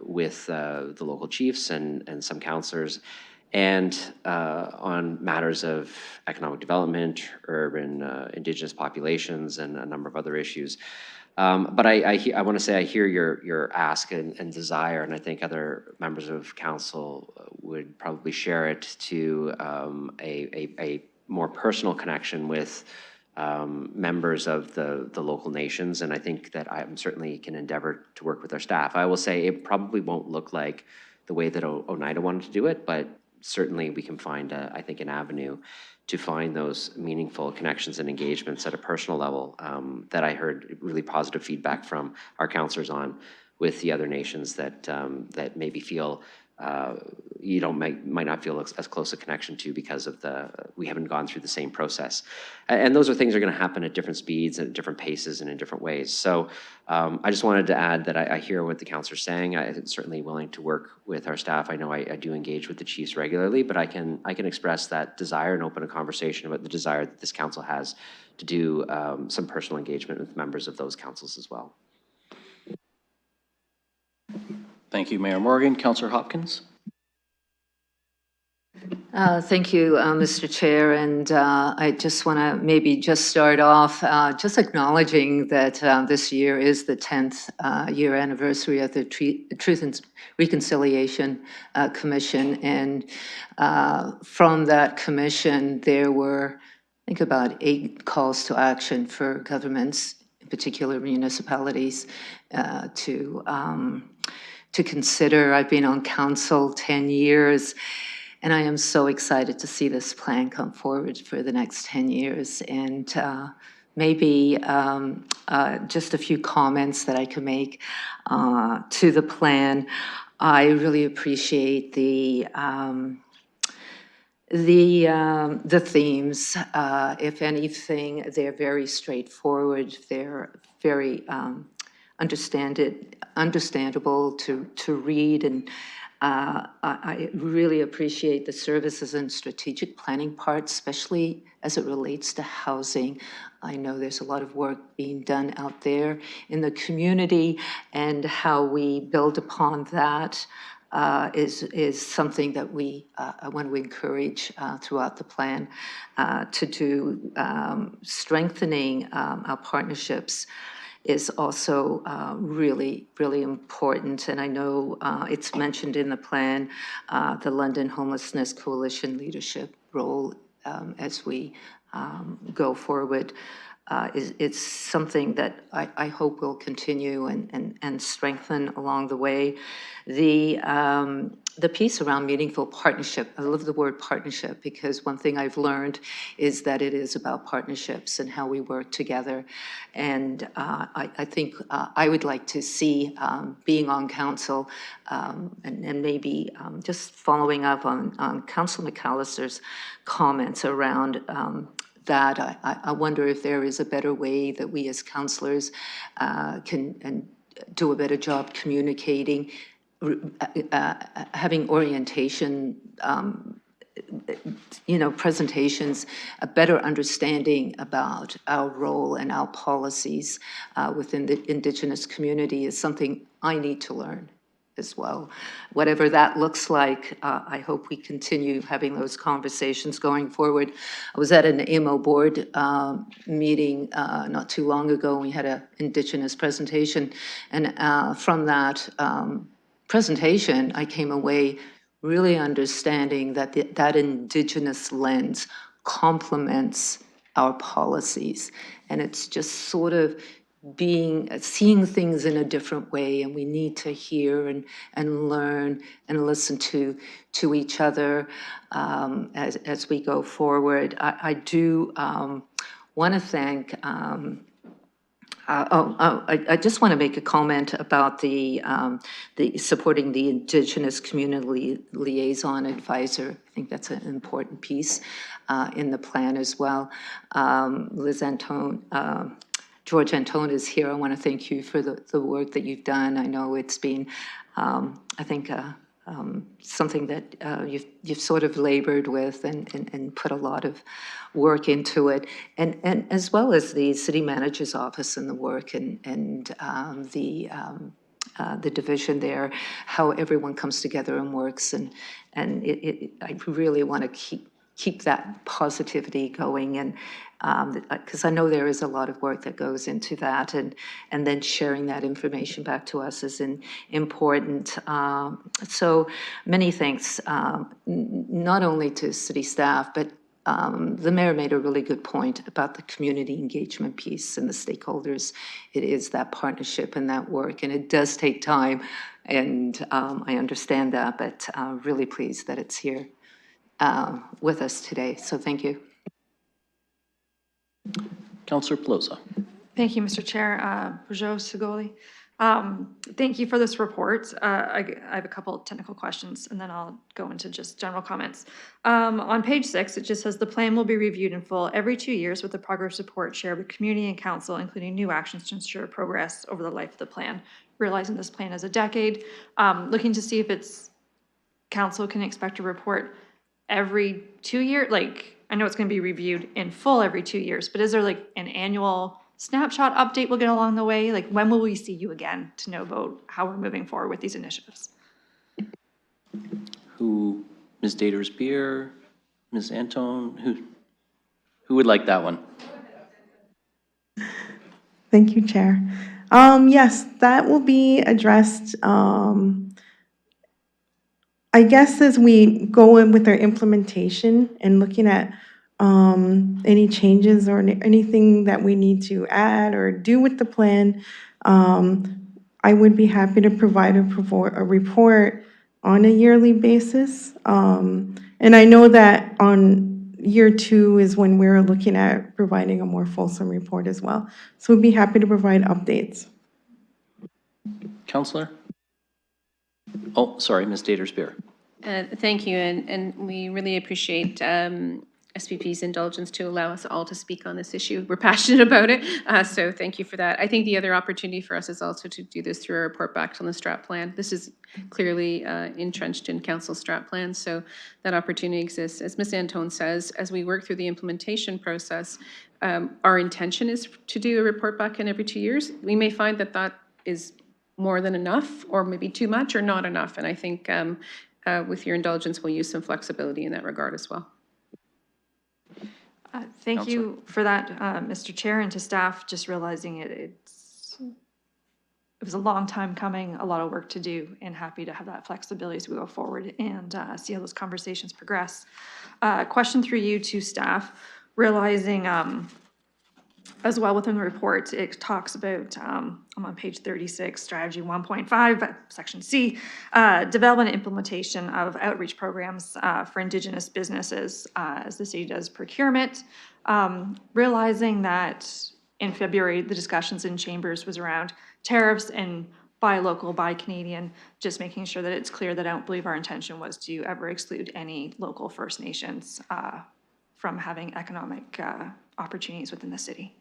S15: with the local chiefs and some councillors and on matters of economic development, urban indigenous populations, and a number of other issues. But I want to say I hear your ask and desire, and I think other members of council would probably share it, to a more personal connection with members of the local nations, and I think that I certainly can endeavor to work with our staff. I will say it probably won't look like the way that Oneida wanted to do it, but certainly we can find, I think, an avenue to find those meaningful connections and engagements at a personal level that I heard really positive feedback from our councillors on with the other nations that maybe feel might not feel as close a connection to because of we haven't gone through the same process. And those are things that are going to happen at different speeds and at different paces and in different ways. So I just wanted to add that I hear what the councillor's saying. I'm certainly willing to work with our staff. I know I do engage with the chiefs regularly, but I can express that desire and open a conversation about the desire that this council has to do some personal engagement with members of those councils as well.
S1: Thank you, Mayor Morgan. Councillor Hopkins.
S10: Thank you, Mr. Chair, and I just want to maybe just start off just acknowledging that this year is the 10th year anniversary of the Truth and Reconciliation Commission, and from that commission there were, I think, about 8 calls to action for governments, in particular municipalities, to consider. I've been on council 10 years, and I am so excited to see this plan come forward for the next 10 years. And maybe just a few comments that I can make to the plan. I really appreciate the themes. If anything, they're very straightforward. They're very understandable to read, and I really appreciate the services and strategic planning part, especially as it relates to housing. I know there's a lot of work being done out there in the community, and how we build upon that is something that I want to encourage throughout the plan to do. Strengthening our partnerships is also really, really important. And I know it's mentioned in the plan, the London Homelessness Coalition leadership role as we go forward. It's something that I hope will continue and strengthen along the way. The piece around meaningful partnership, I love the word partnership, because one thing I've learned is that it is about partnerships and how we work together. And I think I would like to see, being on council, and maybe just following up on Councillor McAllister's comments around that, I wonder if there is a better way that we as councillors can do a better job communicating, having orientation, presentations, a better understanding about our role and our policies within the Indigenous community is something I need to learn as well. Whatever that looks like, I hope we continue having those conversations going forward. I was at an AMO board meeting not too long ago, and we had an Indigenous presentation, and from that presentation, I came away really understanding that that Indigenous lens complements our policies, and it's just sort of seeing things in a different way, and we need to hear and learn and listen to each other as we go forward. I do want to thank. I just want to make a comment about the supporting the Indigenous Community Liaison Advisor. I think that's an important piece in the plan as well. Liz Antone, George Antone is here. I want to thank you for the work that you've done. I know it's been, I think, something that you've sort of labored with and put a lot of work into it, and as well as the city manager's office and the work and the division there, how everyone comes together and works, and I really want to keep that positivity going, and because I know there is a lot of work that goes into that, and then sharing that information back to us is important. So many thanks, not only to city staff, but the mayor made a really good point about the community engagement piece and the stakeholders. It is that partnership and that work, and it does take time, and I understand that, but really pleased that it's here with us today. So thank you.
S1: Councillor Pelosa.
S6: Thank you, Mr. Chair. Peugeot Segoli. Thank you for this report. I have a couple of technical questions, and then I'll go into just general comments. On page 6, it just says the plan will be reviewed in full every 2 years with the progress report shared with community and council, including new actions to ensure progress over the life of the plan. Realizing this plan is a decade, looking to see if it's council can expect a report every 2 years. Like, I know it's going to be reviewed in full every 2 years, but is there like an annual snapshot update we'll get along the way? Like, when will we see you again to know about how we're moving forward with these initiatives?
S1: Ms. Daters-Beer, Ms. Antone, who would like that one?
S19: Thank you, Chair. Yes, that will be addressed, I guess, as we go in with our implementation and looking at any changes or anything that we need to add or do with the plan. I would be happy to provide a report on a yearly basis. And I know that on year 2 is when we're looking at providing a more fulsome report as well. So we'd be happy to provide updates.
S1: Councillor? Oh, sorry, Ms. Daters-Beer.
S17: Thank you, and we really appreciate SPP's indulgence to allow us all to speak on this issue. We're passionate about it, so thank you for that. I think the other opportunity for us is also to do this through a report back on the strat plan. This is clearly entrenched in council strat plan, so that opportunity exists. As Ms. Antone says, as we work through the implementation process, our intention is to do a report back in every 2 years. We may find that that is more than enough, or maybe too much, or not enough, and I think with your indulgence, we'll use some flexibility in that regard as well.
S6: Thank you for that, Mr. Chair, and to staff, just realizing it was a long time coming, a lot of work to do, and happy to have that flexibility as we go forward and see how those conversations progress. Question through you to staff, realizing as well within the report, it talks about, I'm on page 36, strategy 1.5, section C, development and implementation of outreach programs for Indigenous businesses as the city does procurement. Realizing that in February, the discussions in chambers was around tariffs and buy local, buy Canadian, just making sure that it's clear that I don't believe our intention was to ever exclude any local First Nations from having economic opportunities within the city.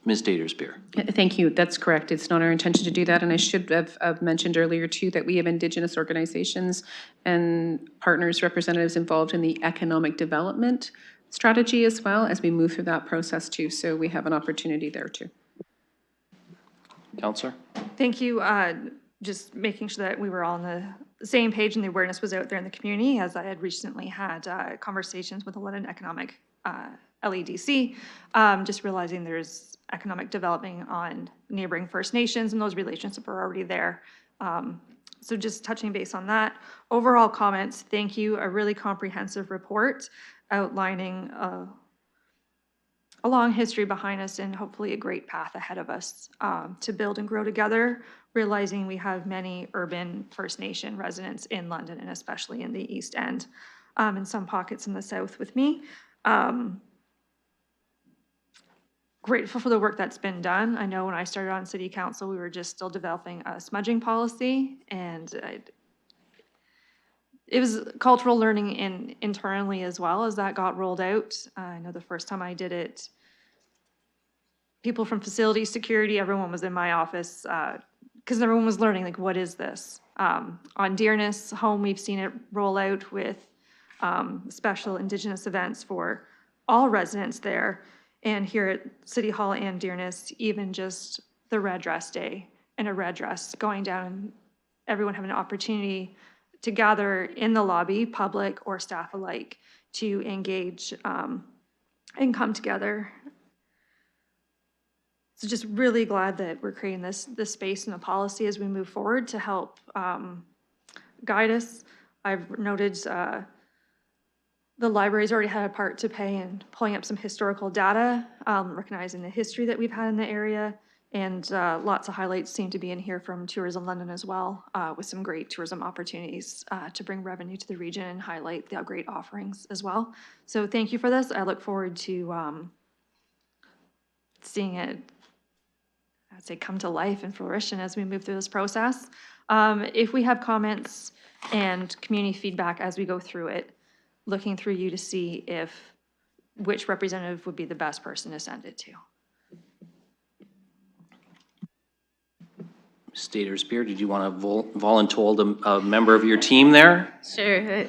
S1: Ms. Daters-Beer.
S17: Thank you. That's correct. It's not our intention to do that. And I should have mentioned earlier, too, that we have Indigenous organizations and partners, representatives involved in the economic development strategy as well as we move through that process, too. So we have an opportunity there, too.
S1: Councillor?
S6: Thank you. Just making sure that we were all on the same page and the awareness was out there in the community, as I had recently had conversations with the London Economic LEDC, just realizing there's economic development on neighboring First Nations and those relationships are already there. So just touching base on that. Overall comments, thank you. A really comprehensive report outlining a long history behind us and hopefully a great path ahead of us to build and grow together, realizing we have many urban First Nation residents in London and especially in the East End, and some pockets in the South with me. Grateful for the work that's been done. I know when I started on city council, we were just still developing a smudging policy, and it was cultural learning internally as well as that got rolled out. I know the first time I did it, people from facilities, security, everyone was in my office because everyone was learning, like, what is this? On Dearness Home, we've seen it roll out with special Indigenous events for all residents there. And here at City Hall and Dearness, even just the red dress day and a red dress going down, everyone having an opportunity to gather in the lobby, public or staff alike, to engage and come together. So just really glad that we're creating this space and a policy as we move forward to help guide us. I've noted the library's already had a part to play in pulling up some historical data, recognizing the history that we've had in the area, and lots of highlights seem to be in here from Tourism London as well, with some great tourism opportunities to bring revenue to the region and highlight the great offerings as well. So thank you for this. I look forward to seeing it, I'd say, come to life and fruition as we move through this process. If we have comments and community feedback as we go through it, looking through you to see which representative would be the best person to send it to.
S1: Ms. Stater-Spear, did you want to voluntold a member of your team there?
S17: Sure,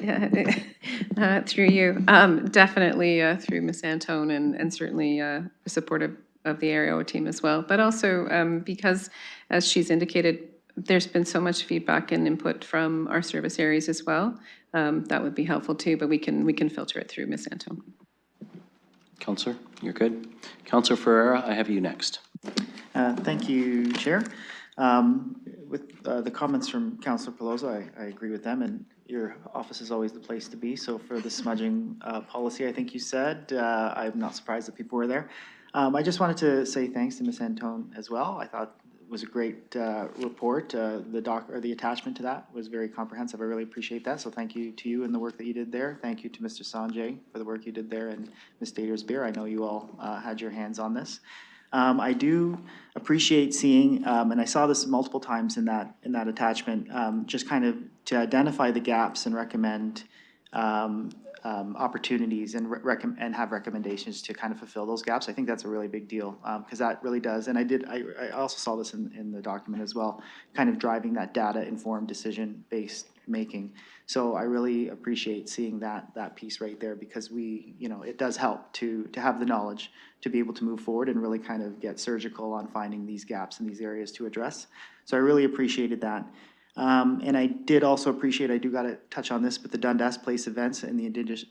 S17: through you. Definitely through Ms. Antone and certainly supportive of the Aereo team as well. But also because, as she's indicated, there's been so much feedback and input from our service areas as well. That would be helpful too, but we can filter it through Ms. Antone.
S1: Councillor, you're good. Councillor Ferreira, I have you next.
S4: Thank you, Chair. With the comments from Councillor Pelosa, I agree with them, and your office is always the place to be. So for the smudging policy, I think you said, I'm not surprised that people were there. I just wanted to say thanks to Ms. Antone as well. I thought it was a great report. The attachment to that was very comprehensive. I really appreciate that. So thank you to you and the work that you did there. Thank you to Mr. Sanjay for the work you did there, and Ms. Stater-Spear. I know you all had your hands on this. I do appreciate seeing, and I saw this multiple times in that attachment, just kind of to identify the gaps and recommend opportunities and have recommendations to kind of fulfill those gaps. I think that's a really big deal because that really does. And I also saw this in the document as well, kind of driving that data-informed decision-based making. So I really appreciate seeing that piece right there because it does help to have the knowledge to be able to move forward and really kind of get surgical on finding these gaps in these areas to address. So I really appreciated that. And I did also appreciate, I do got to touch on this, but the Dundas Place events and the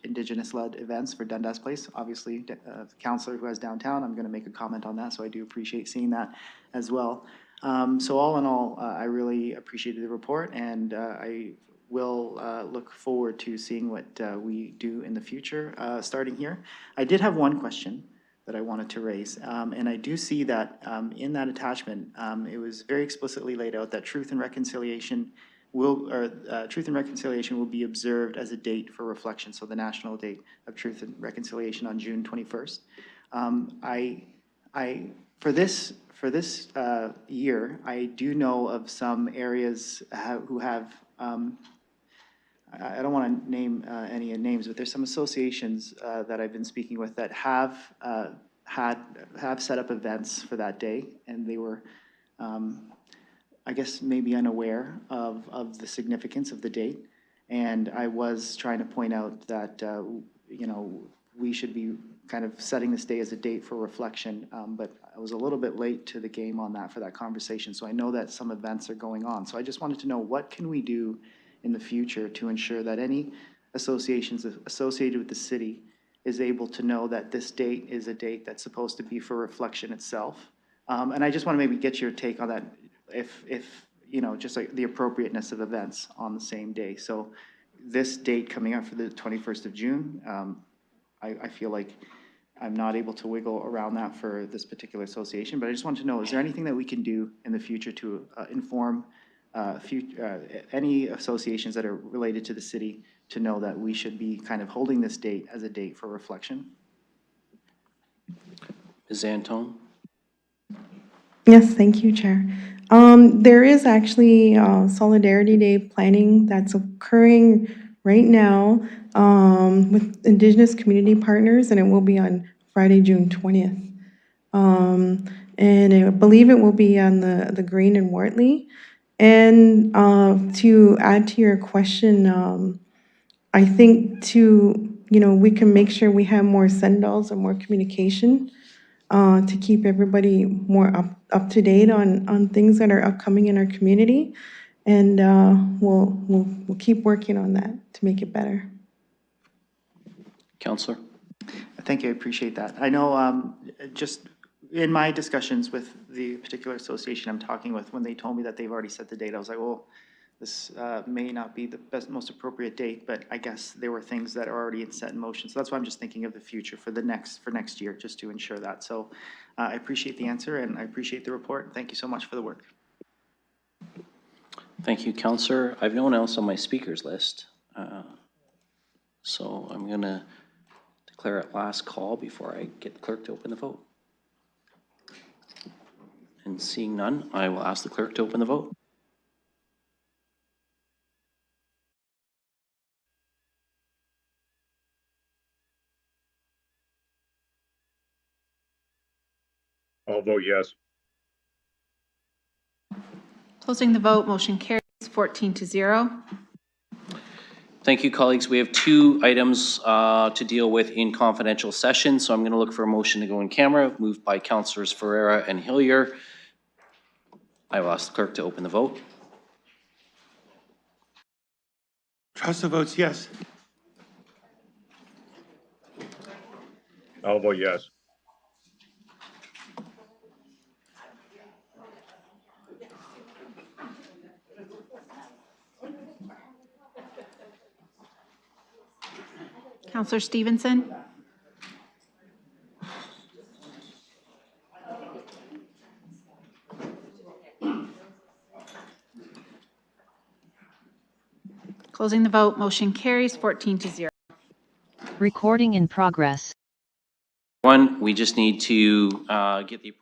S4: Indigenous-led events for Dundas Place. Obviously, the councillor who has downtown, I'm going to make a comment on that, so I do appreciate seeing that as well. So all in all, I really appreciated the report, and I will look forward to seeing what we do in the future, starting here. I did have one question that I wanted to raise. And I do see that in that attachment, it was very explicitly laid out that Truth and Reconciliation will be observed as a date for reflection. So the national date of Truth and Reconciliation on June 21st. For this year, I do know of some areas who have, I don't want to name any names, but there's some associations that I've been speaking with that have set up events for that day, and they were, I guess, maybe unaware of the significance of the date. And I was trying to point out that we should be kind of setting this day as a date for reflection, but I was a little bit late to the game on that for that conversation. So I know that some events are going on. So I just wanted to know, what can we do in the future to ensure that any associations associated with the city is able to know that this date is a date that's supposed to be for reflection itself? And I just want to maybe get your take on that, if just like the appropriateness of events on the same day. So this date coming up for the 21st of June, I feel like I'm not able to wiggle around that for this particular association, but I just want to know, is there anything that we can do in the future to inform any associations that are related to the city to know that we should be kind of holding this date as a date for reflection?
S1: Ms. Antone?
S19: Yes, thank you, Chair. There is actually Solidarity Day planning that's occurring right now with Indigenous community partners, and it will be on Friday, June 20th. And I believe it will be on the Green in Wortley. And to add to your question, I think we can make sure we have more send-alls and more communication to keep everybody more up to date on things that are upcoming in our community. And we'll keep working on that to make it better.
S1: Counselor?
S4: Thank you, I appreciate that. I know just in my discussions with the particular association I'm talking with, when they told me that they've already set the date, I was like, well, this may not be the most appropriate date, but I guess there were things that are already set in motion. So that's why I'm just thinking of the future for next year, just to ensure that. So I appreciate the answer and I appreciate the report. Thank you so much for the work.
S1: Thank you, Counselor. I have no one else on my speakers list. So I'm going to declare it last call before I get the clerk to open the vote. And seeing none, I will ask the clerk to open the vote.
S8: I'll vote yes.
S3: Closing the vote, motion carries 14-0.
S1: Thank you, colleagues. We have 2 items to deal with in confidential session, so I'm going to look for a motion to go in camera, moved by Councilors Ferreira and Hillier. I will ask the clerk to open the vote.
S2: Tressa votes yes.
S8: I'll vote yes.
S3: Counselor Stevenson? Closing the vote, motion carries 14-0.
S11: Recording in progress.
S1: We just need to get the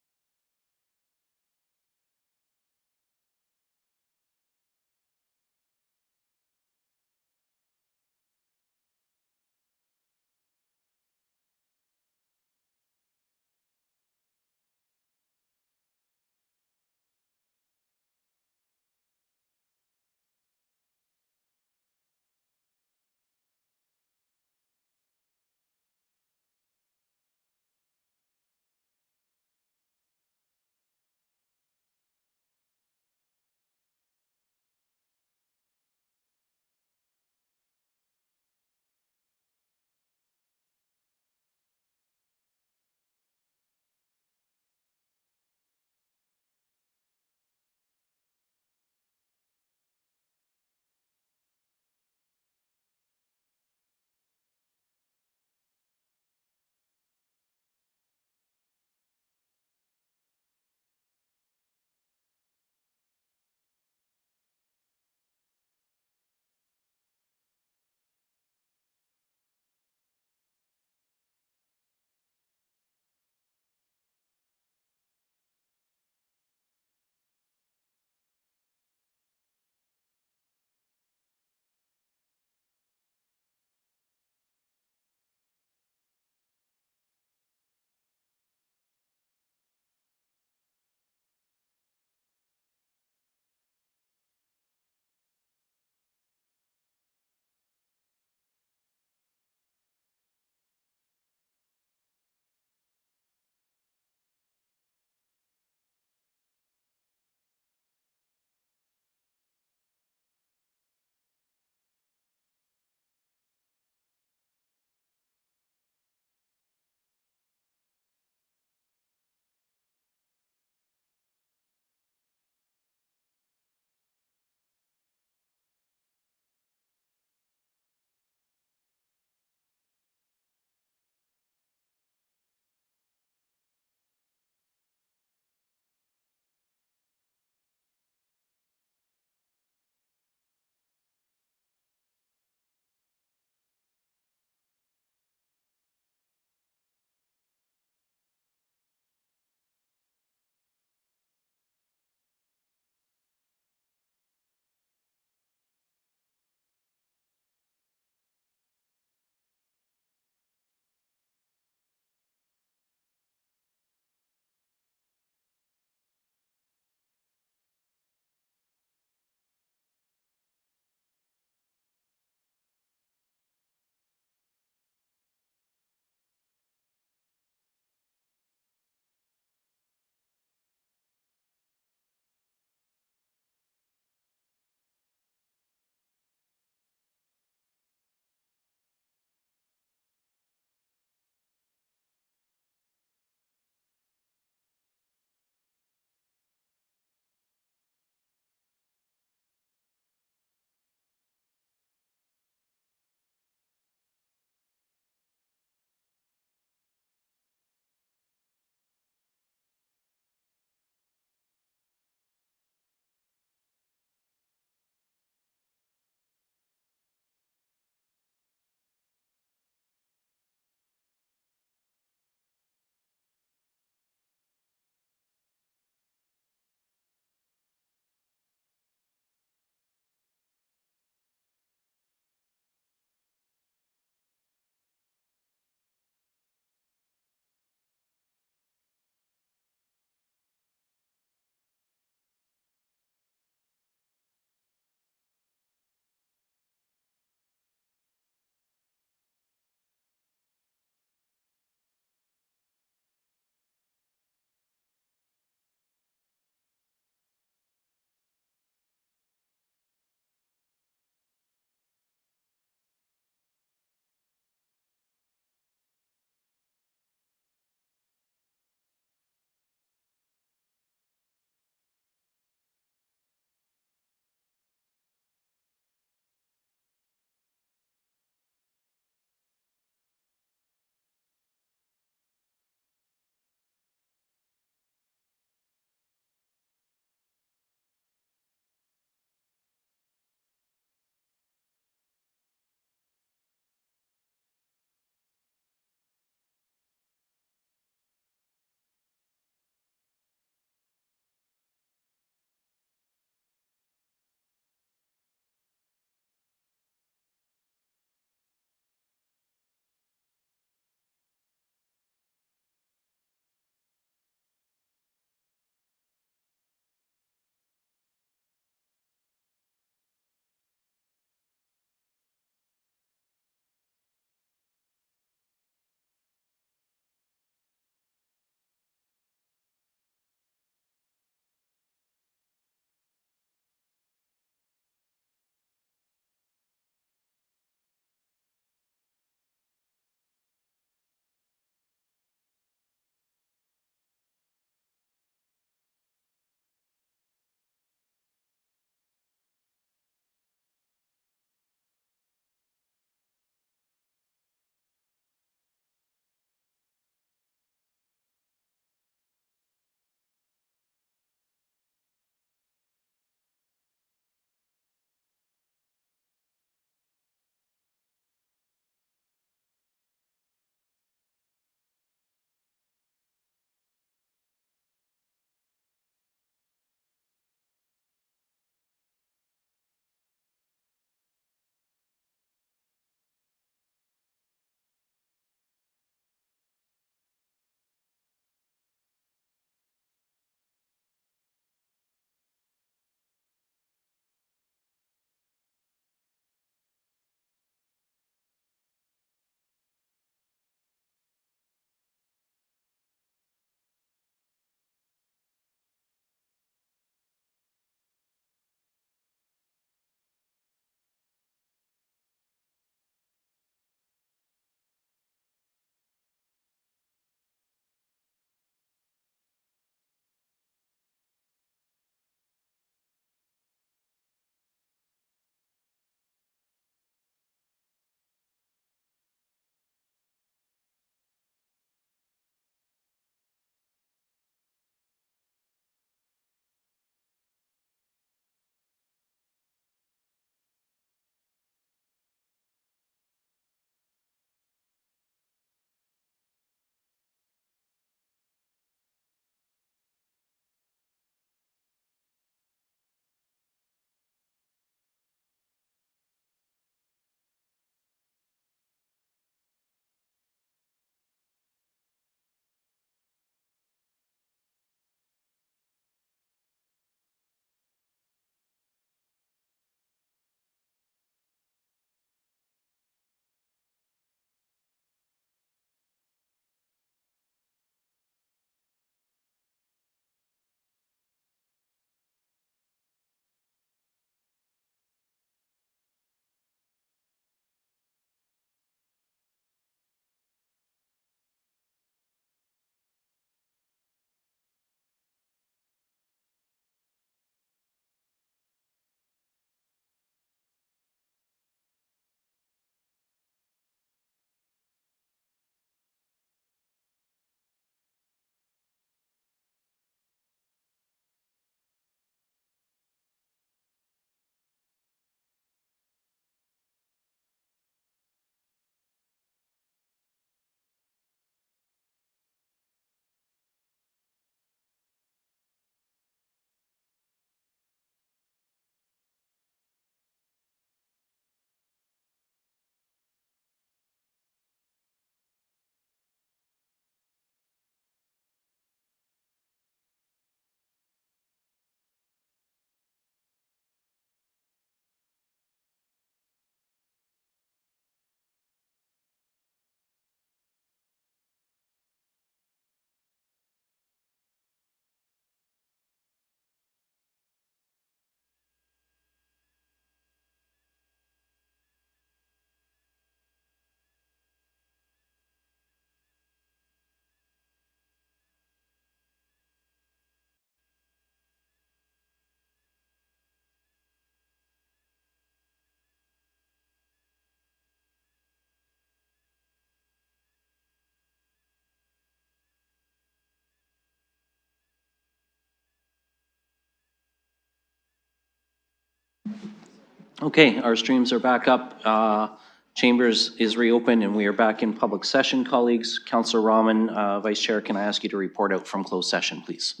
S1: Okay, our streams are back up. Chambers is reopened and we are back in public session, colleagues. Councillor Rahman, Vice Chair, can I ask you to report out from closed session, please?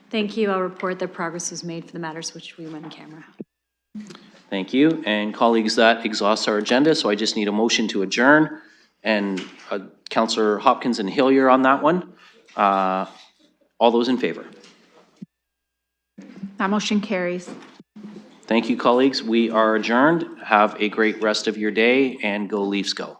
S18: Thank you. I'll report that progress was made for the matters which we went in camera.
S1: Thank you. And colleagues, that exhausts our agenda, so I just need a motion to adjourn. And Councillor Hopkins and Hillier on that one. All those in favor?
S3: That motion carries.
S1: Thank you, colleagues. We are adjourned. Have a great rest of your day and go Leafs go.